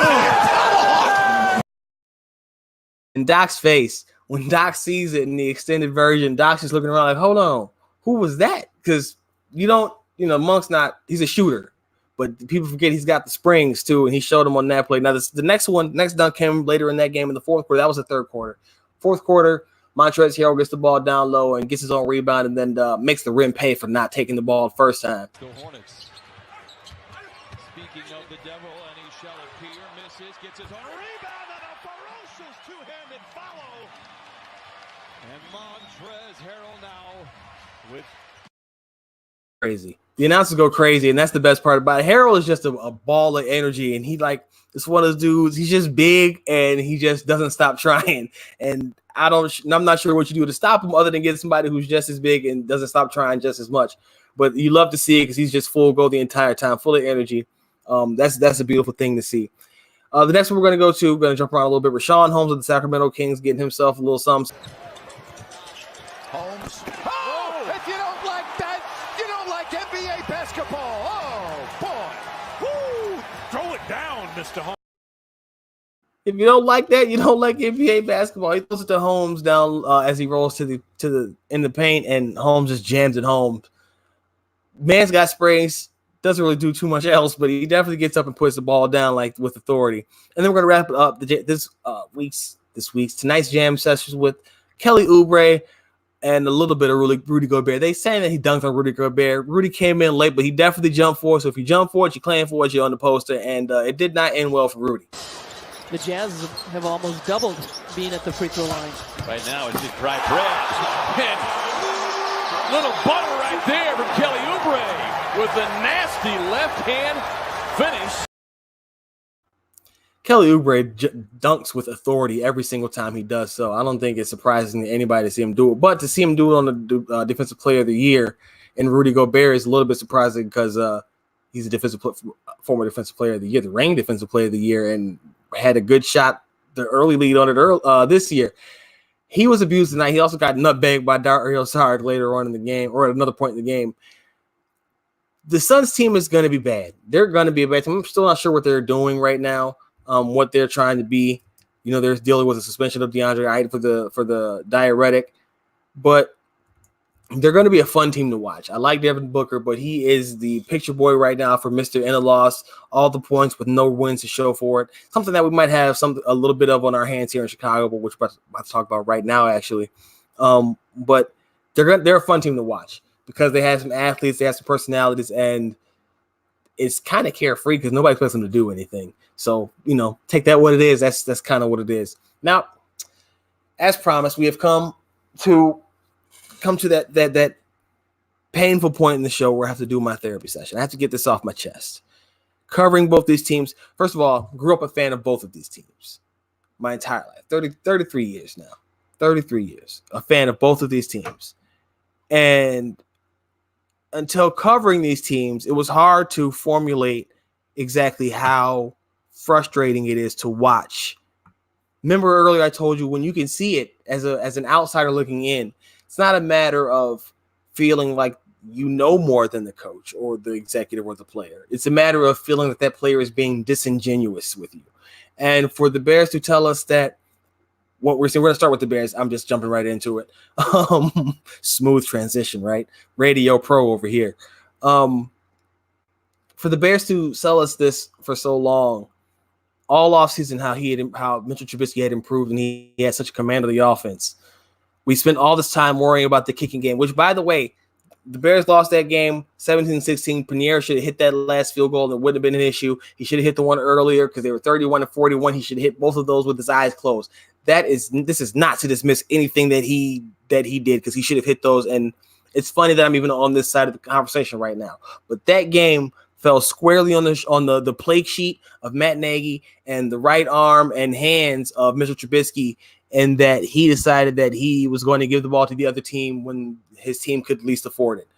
In Doc's face, when Doc sees it in the extended version, Doc's just looking around like, hold on, who was that? Because Monk's he's a shooter, but people forget he's got the springs too, and he showed them on that play. Now, the next dunk came later in that game in the fourth quarter. That was the third quarter. Fourth quarter, Montrezl Harrell gets the ball down low and gets his own rebound, and then makes the rim pay for not taking the ball the first time. Go Hornets. Speaking of the devil, and he shall appear, misses, gets his own rebound, and a ferocious two-handed follow. And Montrezl Harrell now with crazy. The announcers go crazy, and that's the best part about it. Harrell is just a ball of energy, and it's one of those dudes. He's just big, and he just doesn't stop trying. And I'm not sure what you do to stop him other than get somebody who's just as big and doesn't stop trying just as much. But you love to see it because he's just full go the entire time, full of energy. That's a beautiful thing to see. The next one we're going to go to, jump around a little bit. Rashawn Holmes of the Sacramento Kings getting himself a little something. Holmes. Oh, if you don't like that, you don't like NBA basketball. Oh, boy. Woo. Throw it down, Mr. Holmes. If you don't like that, you don't like NBA basketball. He throws it to Holmes down as he rolls in the paint, and Holmes just jams it home. Man's got springs, doesn't really do too much else, but he definitely gets up and puts the ball down with authority. And then we're gonna wrap it up tonight's jam sessions with Kelly Oubre. and a little bit of Rudy Gobert. They saying that he dunked on Rudy Gobert. Rudy came in late, but he definitely jumped for it. So if you jump for it, you claim for it, you're on the poster. And it did not end well for Rudy. The Jazz have almost doubled being at the free throw line. Right now, it's just dry bread. And little butter right there from Kelly Oubre with the nasty left-hand finish. Kelly Oubre dunks with authority every single time he does so. I don't think it's surprising to anybody to see him do it. But to see him do it on the Defensive Player of the Year and Rudy Gobert is a little bit surprising because he's a former Defensive Player of the Year, the reigning Defensive Player of the Year, and had a good shot, the early lead on it this year. He was abused tonight. He also got nutbagged by Dario Saric later on in the game, or at another point in the game. The Suns team is going to be bad. They're going to be a bad team. I'm still not sure what they're doing right now. What they're trying to be, they're dealing with a suspension of DeAndre Ayton for the diuretic, but they're going to be a fun team to watch. I like Devin Booker, but he is the picture boy right now for Mr. In a Loss, all the points with no wins to show for it. Something that we might have a little bit of on our hands here in Chicago, but which we're about to talk about right now, actually. But they're a fun team to watch because they have some athletes, they have some personalities, and it's kind of carefree because nobody expects them to do anything. So, take that what it is. That's kind of what it is. Now, as promised, we have come to that painful point in the show where I have to do my therapy session. I have to get this off my chest. Covering both these teams. First of all, grew up a fan of both of these teams my entire life. 33 years now. 33 years. A fan of both of these teams. And until covering these teams, it was hard to formulate exactly how frustrating it is to watch. Remember earlier I told you when you can see it as an outsider looking in, it's not a matter of feeling like you know more than the coach or the executive or the player. It's a matter of feeling that that player is being disingenuous with you. And for the Bears to tell us that what we're seeing, we're going to start with the Bears. I'm just jumping right into it. Smooth transition, right? Radio pro over here. For the Bears to sell us this for so long, all offseason, how Mitchell Trubisky had improved and he had such command of the offense. We spent all this time worrying about the kicking game, which, by the way, the Bears lost that game 17-16. Pannier should have hit that last field goal and it wouldn't have been an issue. He should have hit the one earlier because they were 31-41. He should have hit both of those with his eyes closed. This is not to dismiss anything that he did because he should have hit those. And it's funny that I'm even on this side of the conversation right now. But that game fell squarely on the play sheet of Matt Nagy and the right arm and hands of Mitchell Trubisky, and that he decided that he was going to give the ball to the other team when his team could least afford it.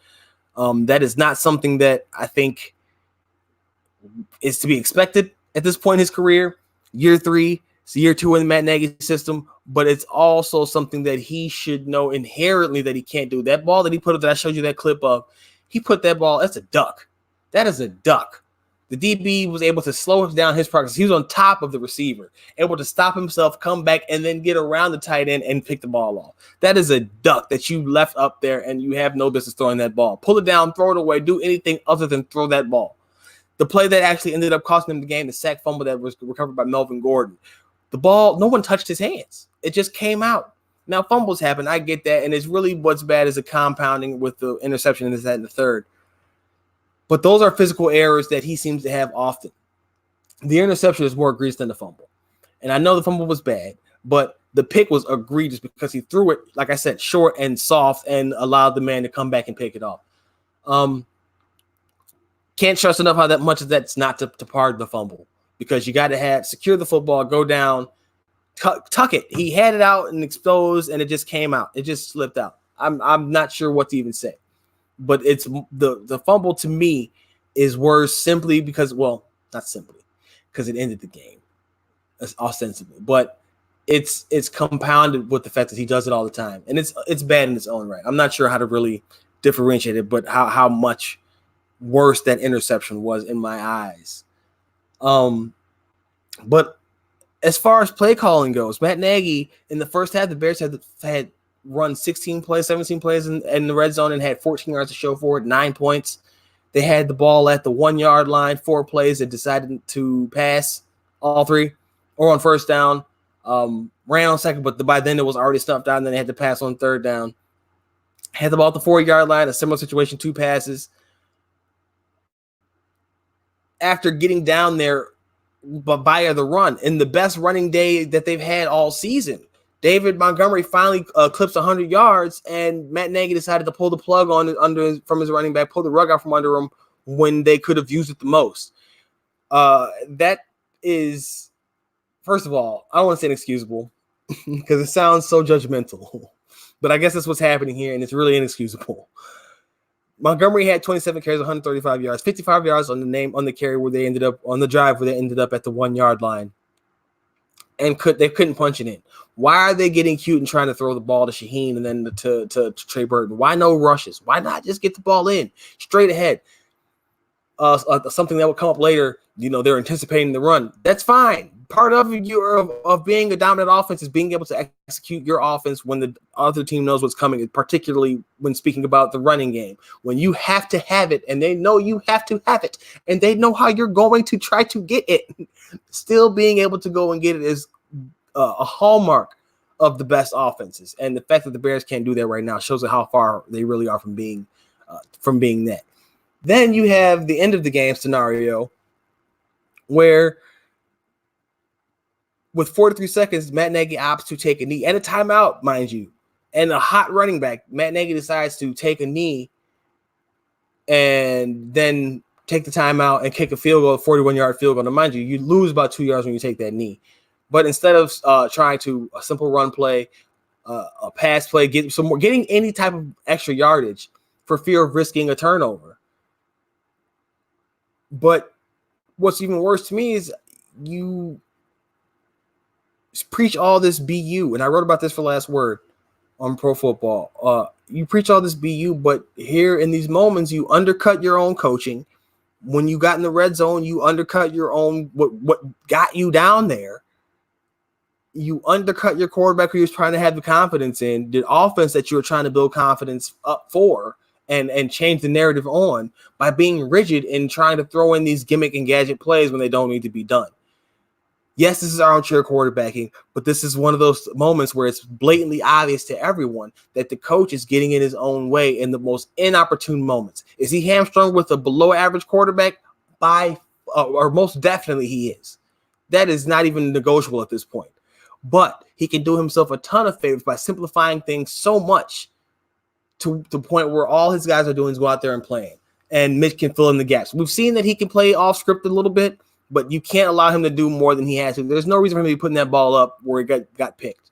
That is not something that I think is to be expected at this point in his career. Year 3, it's year 2 in the Matt Nagy system, but it's also something that he should know inherently that he can't do. That ball that he put up that I showed you that clip of, he put that ball, that's a duck. That is a duck. The DB was able to slow down his progress. He was on top of the receiver, able to stop himself, come back, and then get around the tight end and pick the ball off. That is a duck that you left up there, and you have no business throwing that ball. Pull it down, throw it away, do anything other than throw that ball. The play that actually ended up costing him the game, the sack fumble that was recovered by Melvin Gordon. The ball, no one touched his hands. It just came out. Now, fumbles happen. I get that, and it's really what's bad is the compounding with the interception and this, that, and the third. But those are physical errors that he seems to have often. The interception is more egregious than the fumble. And I know the fumble was bad, but the pick was egregious because he threw it, like I said, short and soft and allowed the man to come back and pick it off. Can't stress enough how that much of that's not to pardon the fumble, because you got to secure the football, go down, tuck it. He had it out and exposed, and it just came out. It just slipped out. I'm not sure what to even say. But it's the fumble to me is worse simply because, well, not simply, because it ended the game, ostensibly. But it's compounded with the fact that he does it all the time, and it's bad in its own right. I'm not sure how to really differentiate it, but how much worse that interception was in my eyes. But as far as play calling goes, Matt Nagy in the first half, the Bears had run 16 plays, 17 plays in the red zone and had 14 yards to show for it, 9 points. They had the ball at the 1 yard line, 4 plays that decided to pass all 3 or on first down, ran on second, but by then it was already stuffed out and then they had to pass on third down. Had the ball at the 4-yard line, a similar situation, 2 passes. After getting down there via the run, in the best running day that they've had all season, David Montgomery finally clips 100 yards, and Matt Nagy decided to pull the plug from his running back, pull the rug out from under him when they could have used it the most. That is, first of all, I don't want to say inexcusable because it sounds so judgmental, but I guess that's what's happening here, and it's really inexcusable. Montgomery had 27 carries, 135 yards, 55 yards on the carry where they ended up on the drive where they ended up at the 1-yard line, and they couldn't punch it in. Why are they getting cute and trying to throw the ball to Shaheen and then to Trey Burton? Why no rushes? Why not just get the ball in straight ahead? Something that will come up later. They're anticipating the run. That's fine. Part of being a dominant offense is being able to execute your offense when the other team knows what's coming, particularly when speaking about the running game. When you have to have it and they know you have to have it and they know how you're going to try to get it, still being able to go and get it is a hallmark of the best offenses. And the fact that the Bears can't do that right now shows how far they really are from being that. Then you have the end of the game scenario where with 43 seconds, Matt Nagy opts to take a knee and a timeout, mind you, and a hot running back. Matt Nagy decides to take a knee and then take the timeout and kick a field goal, a 41-yard field goal. Now, mind you, you lose about 2 yards when you take that knee. But instead of trying to a simple run play, a pass play, getting any type of extra yardage for fear of risking a turnover. But what's even worse to me is you preach all this BU, and I wrote about this for Last Word on Pro Football. You preach all this BU, but here in these moments, you undercut your own coaching. When you got in the red zone, you undercut your own what got you down there. You undercut your quarterback who you're trying to have the confidence in, the offense that you were trying to build confidence up for, and change the narrative on by being rigid and trying to throw in these gimmick and gadget plays when they don't need to be done. Yes, this is armchair quarterbacking, but this is one of those moments where it's blatantly obvious to everyone that the coach is getting in his own way in the most inopportune moments. Is he hamstrung with a below-average quarterback? Or most definitely he is. That is not even negotiable at this point. But he can do himself a ton of favors by simplifying things so much to the point where all his guys are doing is go out there and playing. And Mitch can fill in the gaps. We've seen that he can play off script a little bit, but you can't allow him to do more than he has to. There's no reason for him to be putting that ball up where he got picked.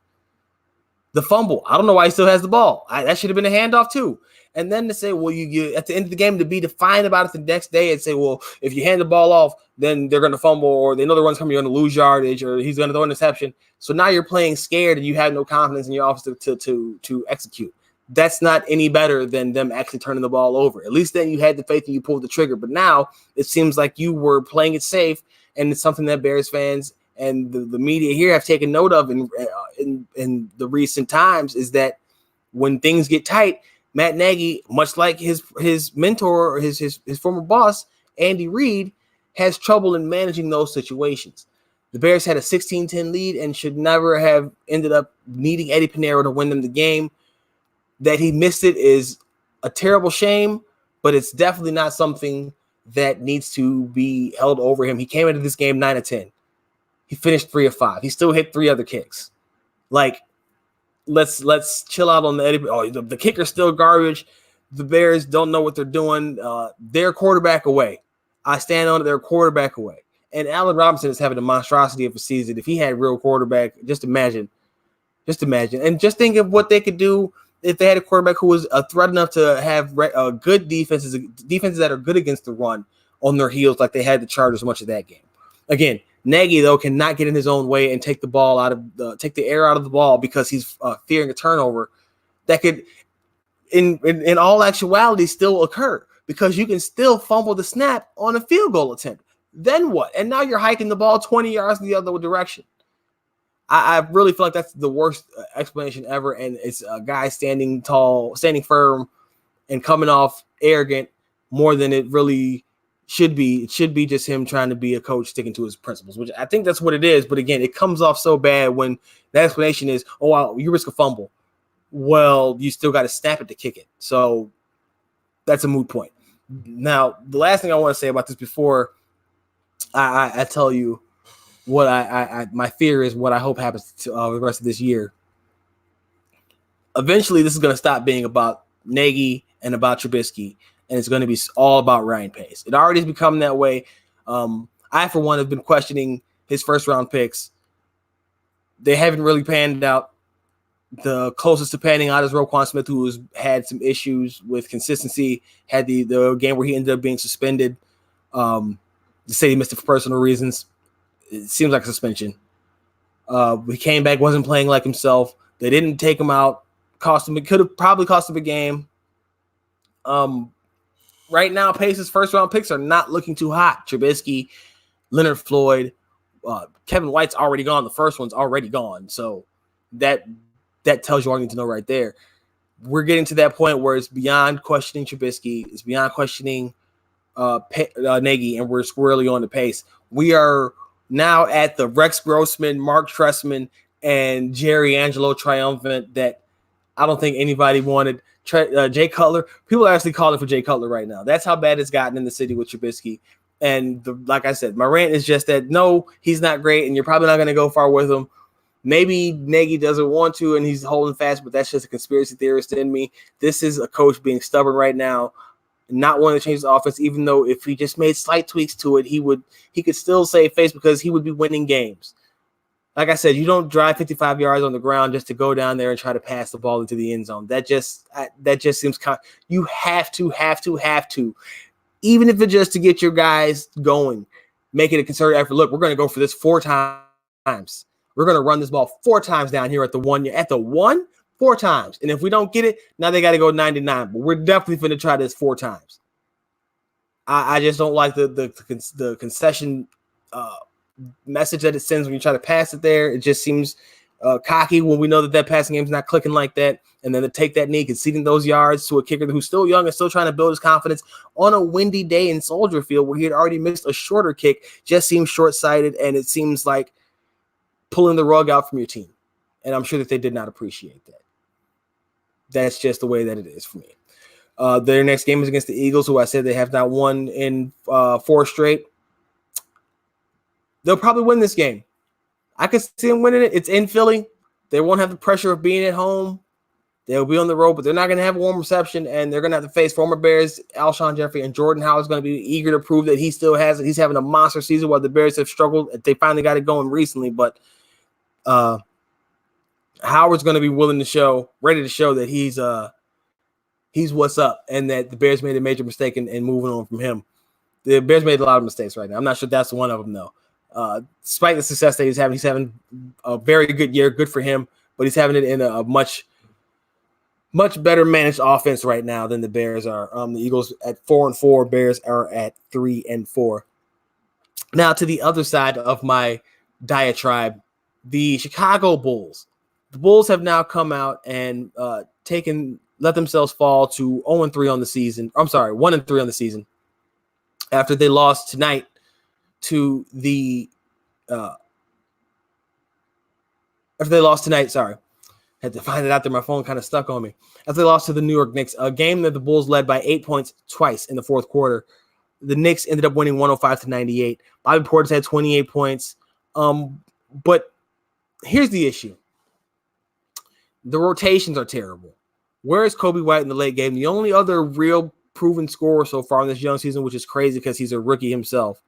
The fumble, I don't know why he still has the ball. That should have been a handoff too. And then to say, well, you at the end of the game to be defiant about it the next day and say, well, if you hand the ball off, then they're going to fumble, or they know the run's coming, you're going to lose yardage, or he's going to throw an interception. So now you're playing scared and you have no confidence in your offense to execute. That's not any better than them actually turning the ball over. At least then you had the faith and you pulled the trigger. But now it seems like you were playing it safe, and it's something that Bears fans and the media here have taken note of in the recent times, is that when things get tight, Matt Nagy, much like his mentor or his former boss, Andy Reid, has trouble in managing those situations. The Bears had a 16-10 lead and should never have ended up needing Eddie Pinheiro to win them the game. That he missed it is a terrible shame, but it's definitely not something that needs to be held over him. He came into this game 9 of 10. He finished 3 of 5. He still hit 3 other kicks. Like, let's chill out on the Eddie. Oh, the kicker's still garbage. The Bears don't know what they're doing. They're quarterback away. I stand on it. They're quarterback away. And Allen Robinson is having a monstrosity of a season. If he had a real quarterback, just imagine. And just think of what they could do if they had a quarterback who was a threat enough to have good defenses that are good against the run on their heels, like they had the Chargers much of that game. Again, Nagy though cannot get in his own way and take the air out of the ball because he's fearing a turnover that could, in all actuality, still occur because you can still fumble the snap on a field goal attempt. Then what? And now you're hiking the ball 20 yards in the other direction. I really feel like that's the worst explanation ever, and it's a guy standing tall, standing firm, and coming off arrogant more than it really should be. It should be just him trying to be a coach sticking to his principles, which I think that's what it is. But again, it comes off so bad when the explanation is, oh, wow, you risk a fumble. well, you still got to snap it to kick it. So that's a moot point. Now, the last thing I want to say about this before I tell you what my fear is, what I hope happens to the rest of this year. Eventually, this is going to stop being about Nagy and about Trubisky, and it's going to be all about Ryan Pace. It already has become that way. I, for one, have been questioning his first-round picks. They haven't really panned out. The closest to panning out is Roquan Smith, who has had some issues with consistency, had the game where he ended up being suspended. They say he missed it for personal reasons. It seems like a suspension. He came back, wasn't playing like himself. They didn't take him out. It could have probably cost him a game. Right now, Pace's first-round picks are not looking too hot. Trubisky, Leonard Floyd, Kevin White's already gone. The first one's already gone. So that tells you all you need to know right there. We're getting to that point where it's beyond questioning Trubisky. It's beyond questioning Nagy, and we're squarely on the Pace. We are now at the Rex Grossman, Mark Trestman, and Jerry Angelo triumphant that I don't think anybody wanted. Jay Cutler. People are actually calling for Jay Cutler right now. That's how bad it's gotten in the city with Trubisky. And like I said, my rant is just that, no, he's not great, and you're probably not going to go far with him. Maybe Nagy doesn't want to, and he's holding fast, but that's just a conspiracy theorist in me. This is a coach being stubborn right now, not wanting to change the offense, even though if he just made slight tweaks to it, he could still save face because he would be winning games. Like I said, you don't drive 55 yards on the ground just to go down there and try to pass the ball into the end zone. That just seems you have to, even if it's just to get your guys going, make it a concerted effort. Look, we're going to go for this 4 times. We're going to run this ball 4 times down here at the 1. At the 1, 4 times. And if we don't get it, now they got to go 99. But we're definitely going to try this 4 times. I just don't like the concession message that it sends when you try to pass it there. It just seems cocky when we know that passing game is not clicking like that. And then to take that knee, conceding those yards to a kicker who's still young and still trying to build his confidence on a windy day in Soldier Field where he had already missed a shorter kick just seems short-sighted, and it seems like pulling the rug out from your team. And I'm sure that they did not appreciate that. That's just the way that it is for me. Their next game is against the Eagles, who I said they have not won in 4 straight. They'll probably win this game. I could see them winning it. It's in Philly. They won't have the pressure of being at home. They'll be on the road, but they're not going to have a warm reception, and they're going to have to face former Bears, Alshon Jeffrey, and Jordan Howard's going to be eager to prove that he still has it. He's having a monster season while the Bears have struggled. They finally got it going recently, but Howard's going to be ready to show that he's what's up, and that the Bears made a major mistake in moving on from him. The Bears made a lot of mistakes right now. I'm not sure that's one of them, though. Despite the success that he's having a very good year. Good for him, but he's having it in a much better managed offense right now than the Bears are. The Eagles at 4-4, Bears are at 3-4. Now to the other side of my diatribe, the Chicago Bulls. The Bulls have now come out and let themselves fall to 0-3 on the season. I'm sorry, 1-3 on the season after they lost tonight to the had to find it out there. My phone kind of stuck on me. After they lost to the New York Knicks, a game that the Bulls led by 8 points twice in the fourth quarter. The Knicks ended up winning 105-98. Bobby Portis had 28 points. But here's the issue. The rotations are terrible. Where is Kobe White in the late game? The only other real proven scorer so far in this young season, which is crazy because he's a rookie himself.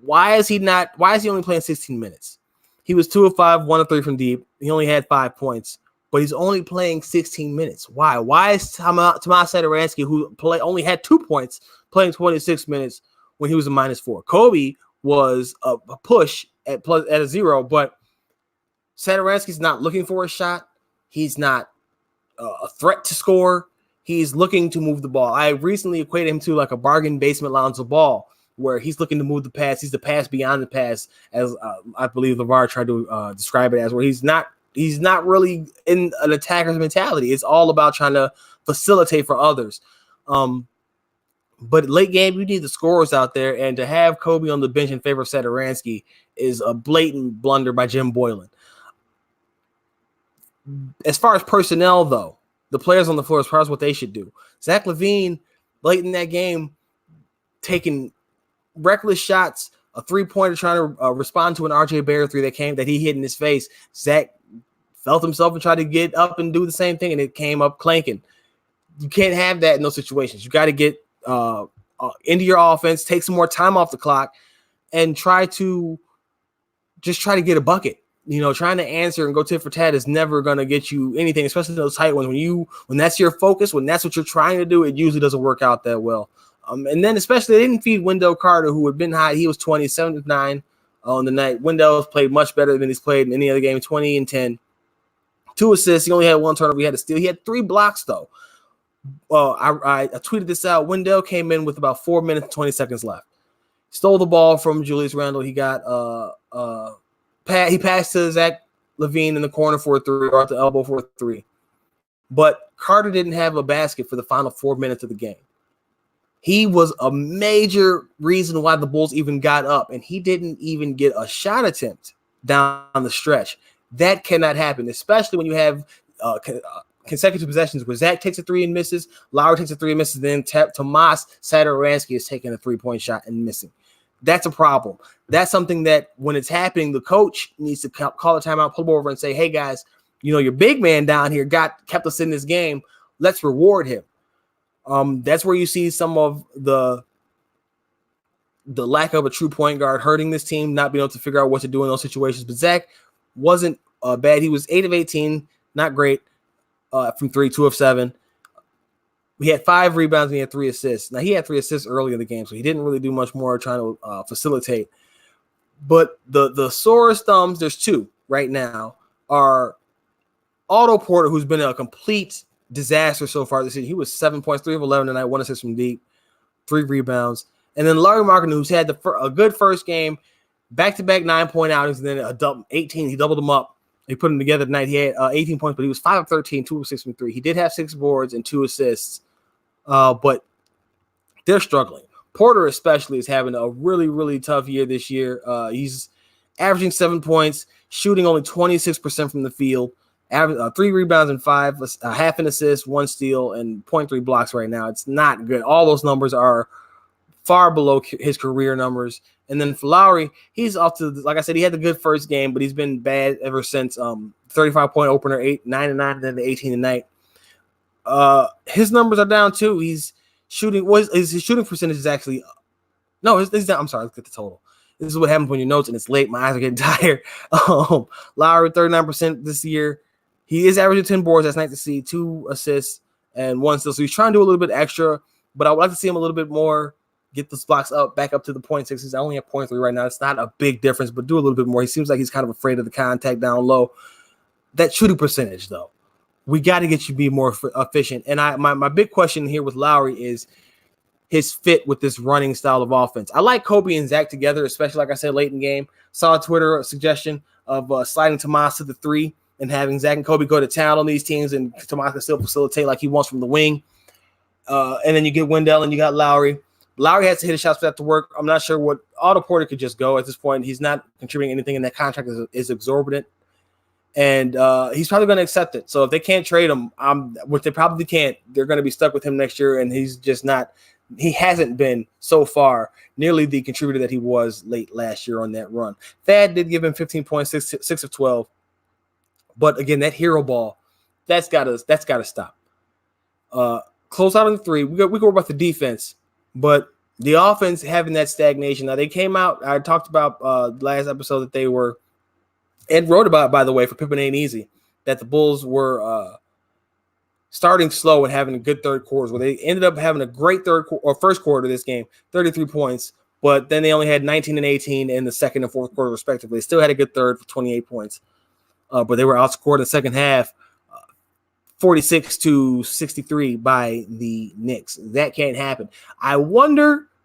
Why is he only playing 16 minutes? He was 2 of 5, 1 of 3 from deep. He only had 5 points, but he's only playing 16 minutes. Why? Why is Tomas Satoransky, who only had 2 points, playing 26 minutes when he was a -4? Kobe was a push at a 0, but Satoransky's not looking for a shot. He's not a threat to score. He's looking to move the ball. I recently equated him to like a bargain basement Lonzo Ball, where he's looking to move the pass. He's the pass beyond the pass, as I believe LeVar tried to describe it as, where he's not really in an attacker's mentality. It's all about trying to facilitate for others. But late game, you need the scorers out there, and to have Kobe on the bench in favor of Satoransky is a blatant blunder by Jim Boylan. As far as personnel, though, the players on the floor, as far as what they should do, Zach LaVine, late in that game, taking reckless shots, a three-pointer trying to respond to an RJ Barrett three that he hit in his face. Zach felt himself and tried to get up and do the same thing, and it came up clanking. You can't have that in those situations. You got to get into your offense, take some more time off the clock, and try to get a bucket. Trying to answer and go tit for tat is never going to get you anything, especially those tight ones. When that's your focus, when that's what you're trying to do, it usually doesn't work out that well. And then especially they didn't feed Wendell Carter, who had been hot. He was 27-9 on the night. Wendell's played much better than he's played in any other game, 20 and 10. 2 assists. He only had 1 turnover. He had a steal. He had 3 blocks, though. I tweeted this out. Wendell came in with about 4 minutes and 20 seconds left. Stole the ball from Julius Randle. He got he passed to Zach LaVine in the corner for a 3 or at the elbow for a 3. But Carter didn't have a basket for the final 4 minutes of the game. He was a major reason why the Bulls even got up, and he didn't even get a shot attempt down the stretch. That cannot happen, especially when you have consecutive possessions where Zach takes a 3 and misses, Lowry takes a 3 and misses, then Tomas Satoransky is taking a 3-point shot and missing. That's a problem. That's something that when it's happening, the coach needs to call a timeout, pull him over and say, hey, guys, your big man down here kept us in this game. Let's reward him. That's where you see some of the lack of a true point guard hurting this team, not being able to figure out what to do in those situations. But Zach wasn't bad. He was 8 of 18, not great from 3, 2 of 7. He had 5 rebounds and he had 3 assists. Now, he had 3 assists early in the game, so he didn't really do much more trying to facilitate. But the sorest thumbs, there's 2 right now, are Otto Porter, who's been a complete disaster so far this season. He was 7 points, 3 of 11 tonight, 1 assist from deep, 3 rebounds. And then Larry Markkinen, who's had a good first game, back-to-back 9-point outings, and then 18. He doubled them up. He put them together tonight. He had 18 points, but he was 5 of 13, 2 of 6 from 3. He did have 6 boards and 2 assists, but they're struggling. Porter especially is having a really, really tough year this year. He's averaging 7 points, shooting only 26% from the field, 3 rebounds and 5, half an assist, 1 steal, and 0.3 blocks right now. It's not good. All those numbers are far below his career numbers. And then for Lowry, he's off to, like I said, he had the good first game, but he's been bad ever since 35-point opener, 9-9, and then the 18 tonight. His numbers are down too. His shooting percentage is actually his down. I'm sorry, let's get the total. This is what happens when you notes and it's late. My eyes are getting tired. Lowry 39% this year. He is averaging 10 boards. That's nice to see. 2 assists and 1 steal. So he's trying to do a little bit extra, but I would like to see him a little bit more. Get the blocks back up to the 0.6s. I only have 0.3 right now. It's not a big difference, but do a little bit more. He seems like he's kind of afraid of the contact down low. That shooting percentage, though, we got to get you to be more efficient. And my big question here with Lowry is his fit with this running style of offense. I like Kobe and Zach together, especially, like I said, late in the game. Saw a Twitter suggestion of sliding Tomas to the 3 and having Zach and Kobe go to town on these teams, and Tomas can still facilitate like he wants from the wing. And then you get Wendell and you got Lowry. Lowry has to hit his shots for that to work. I'm not sure what Otto Porter could just go at this point. He's not contributing anything, and that contract is exorbitant. And he's probably going to accept it. So if they can't trade him, which they probably can't, they're going to be stuck with him next year. And he's just not – he hasn't been so far nearly the contributor that he was late last year on that run. Thad did give him 15 points, 6 of 12. But, again, that hero ball, that's got to stop. Close out on the 3. We go about the defense. But the offense having that stagnation. Now, they came out. I talked about last episode that they were – and wrote about, by the way, for Pippen Ain't Easy, that the Bulls were starting slow and having a good third quarters, where they ended up having a great first quarter of this game, 33 points, but then they only had 19 and 18 in the second and fourth quarter, respectively. They still had a good third for 28 points, but they were outscored in the second half 46-63 by the Knicks. That can't happen.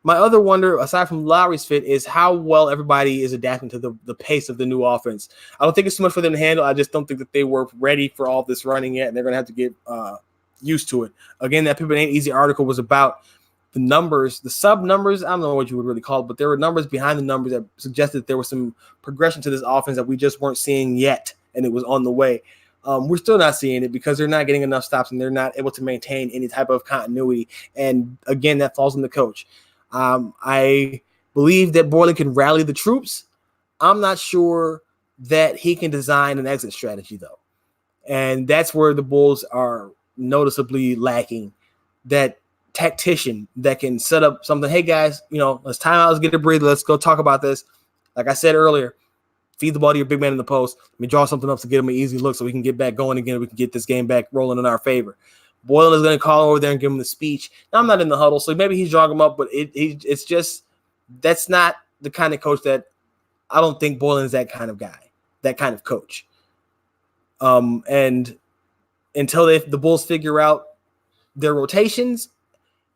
My other wonder, aside from Lowry's fit, is how well everybody is adapting to the pace of the new offense. I don't think it's too much for them to handle. I just don't think that they were ready for all this running yet, and they're going to have to get used to it. Again, that Pippen Ain't Easy article was about the numbers, the sub-numbers. I don't know what you would really call it, but there were numbers behind the numbers that suggested there was some progression to this offense that we just weren't seeing yet, and it was on the way. We're still not seeing it because they're not getting enough stops and they're not able to maintain any type of continuity. And again, that falls on the coach. I believe that Boylen can rally the troops. I'm not sure that he can design an exit strategy, though. And that's where the Bulls are noticeably lacking. That tactician that can set up something. Hey, guys, let's time out. Let's get a breather. Let's go talk about this. Like I said earlier, feed the ball to your big man in the post. Let me draw something up to get him an easy look so we can get back going again. We can get this game back rolling in our favor. Boylen is going to call over there and give him the speech. Now, I'm not in the huddle, so maybe he's drawing him up, but it's just that's not the kind of coach that I don't think Boylen is that kind of guy, that kind of coach. And until the Bulls figure out their rotations,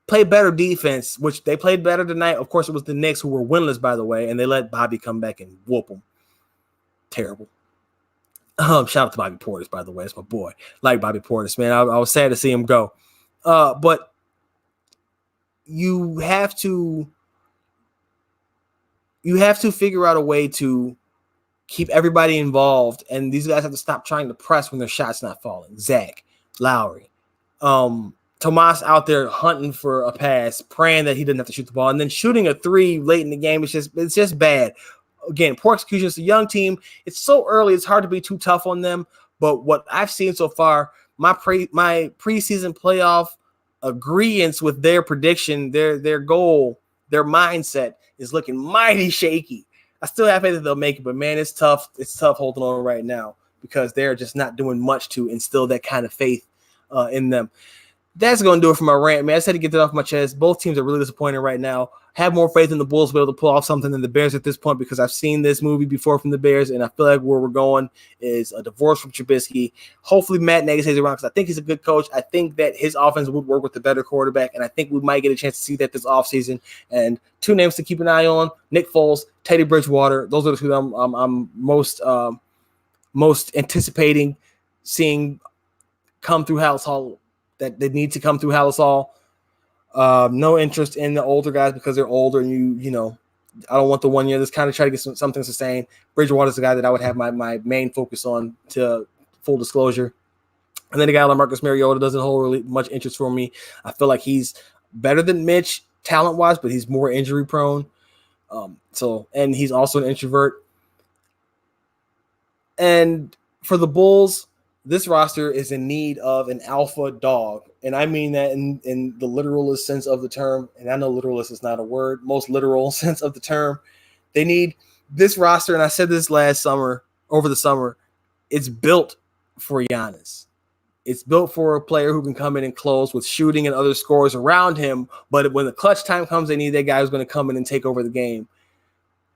play better defense, which they played better tonight. Of course, it was the Knicks who were winless, by the way, and they let Bobby come back and whoop them. Terrible. Shout out to Bobby Portis, by the way. It's my boy. Like Bobby Portis, man. I was sad to see him go. But you have to figure out a way to keep everybody involved, and these guys have to stop trying to press when their shot's not falling. Zach, Lowry, Tomas out there hunting for a pass, praying that he didn't have to shoot the ball, and then shooting a three late in the game. It's just bad. Again, poor execution. It's a young team. It's so early. It's hard to be too tough on them. But what I've seen so far, my preseason playoff agreements with their prediction, their goal, their mindset is looking mighty shaky. I still have faith that they'll make it, but man, it's tough. It's tough holding on right now because they're just not doing much to instill that kind of faith in them. That's going to do it for my rant, man. I just had to get that off my chest. Both teams are really disappointing right now. Have more faith in the Bulls to be able to pull off something than the Bears at this point because I've seen this movie before from the Bears, and I feel like where we're going is a divorce from Trubisky. Hopefully Matt Nagy stays around because I think he's a good coach. I think that his offense would work with a better quarterback, and I think we might get a chance to see that this offseason. And two names to keep an eye on, Nick Foles, Teddy Bridgewater. Those are the two that I'm most anticipating seeing come through House Hall, that they need to come through Hallis Hall. No interest in the older guys because they're older and you know, I don't want the 1 year. Just kind of try to get something sustained. Bridgewater's the guy that I would have my main focus on, to full disclosure. And then the guy like Marcus Mariota doesn't hold really much interest for me. I feel like he's better than Mitch talent-wise, but he's more injury prone. And he's also an introvert. And for the Bulls, this roster is in need of an alpha dog. And I mean that in the literalist sense of the term. And I know literalist is not a word, most literal sense of the term. They need this roster, and I said this over the summer, it's built for Giannis. It's built for a player who can come in and close with shooting and other scores around him. But when the clutch time comes, they need that guy who's going to come in and take over the game.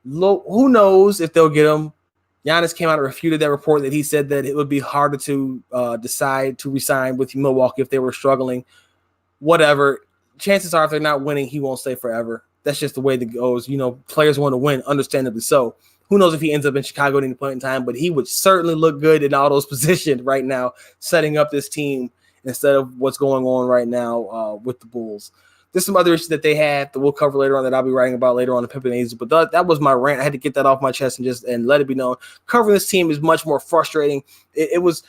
Who knows if they'll get him? Giannis came out and refuted that report that he said that it would be harder to decide to resign with Milwaukee if they were struggling. Whatever. Chances are if they're not winning, he won't stay forever. That's just the way that goes. You know, players want to win, understandably so. Who knows if he ends up in Chicago at any point in time, but he would certainly look good in all those positions right now, setting up this team instead of what's going on right now with the Bulls. There's some other issues that they have that we'll cover later on that I'll be writing about later on in Pimpin' Ages, but that was my rant. I had to get that off my chest and let it be known. Covering this team is much more frustrating. It was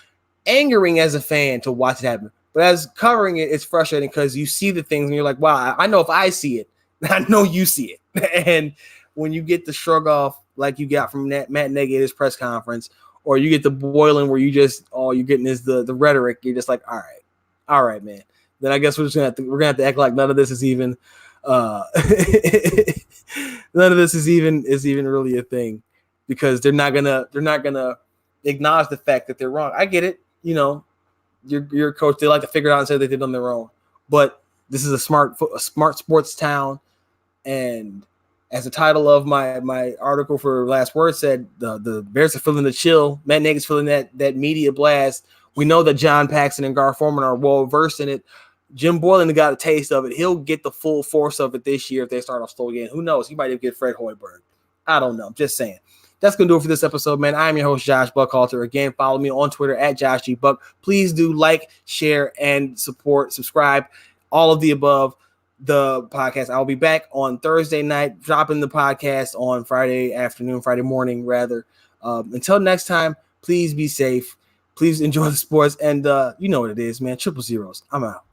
angering as a fan to watch it happen, but as covering it, it's frustrating because you see the things and you're like, wow, I know if I see it, I know you see it. And when you get the shrug off like you got from Matt Nagy at his press conference, or you get the Boylen where you just all you're getting is the rhetoric, you're just like, all right, man. Then I guess we're gonna have to act like none of this is even really a thing, because they're not gonna acknowledge the fact that they're wrong. I get it, you know, your coach, they like to figure it out and say they did on their own, but this is a smart sports town, and as the title of my article for Last Word said, the Bears are feeling the chill. Matt Nagy's feeling that media blast. We know that John Paxson and Gar Forman are well versed in it. Jim Boylen got a taste of it. He'll get the full force of it this year if they start off slow again. Who knows? He might even get Fred Hoiberg. I don't know. I'm just saying. That's going to do it for this episode, man. I'm your host, Josh Buckhalter. Again, follow me on Twitter at JoshGBuck. Please do like, share, and subscribe. All of the above. The podcast. I'll be back on Thursday night, dropping the podcast on Friday morning, rather. Until next time, please be safe. Please enjoy the sports, and you know what it is, man. Triple zeros. I'm out.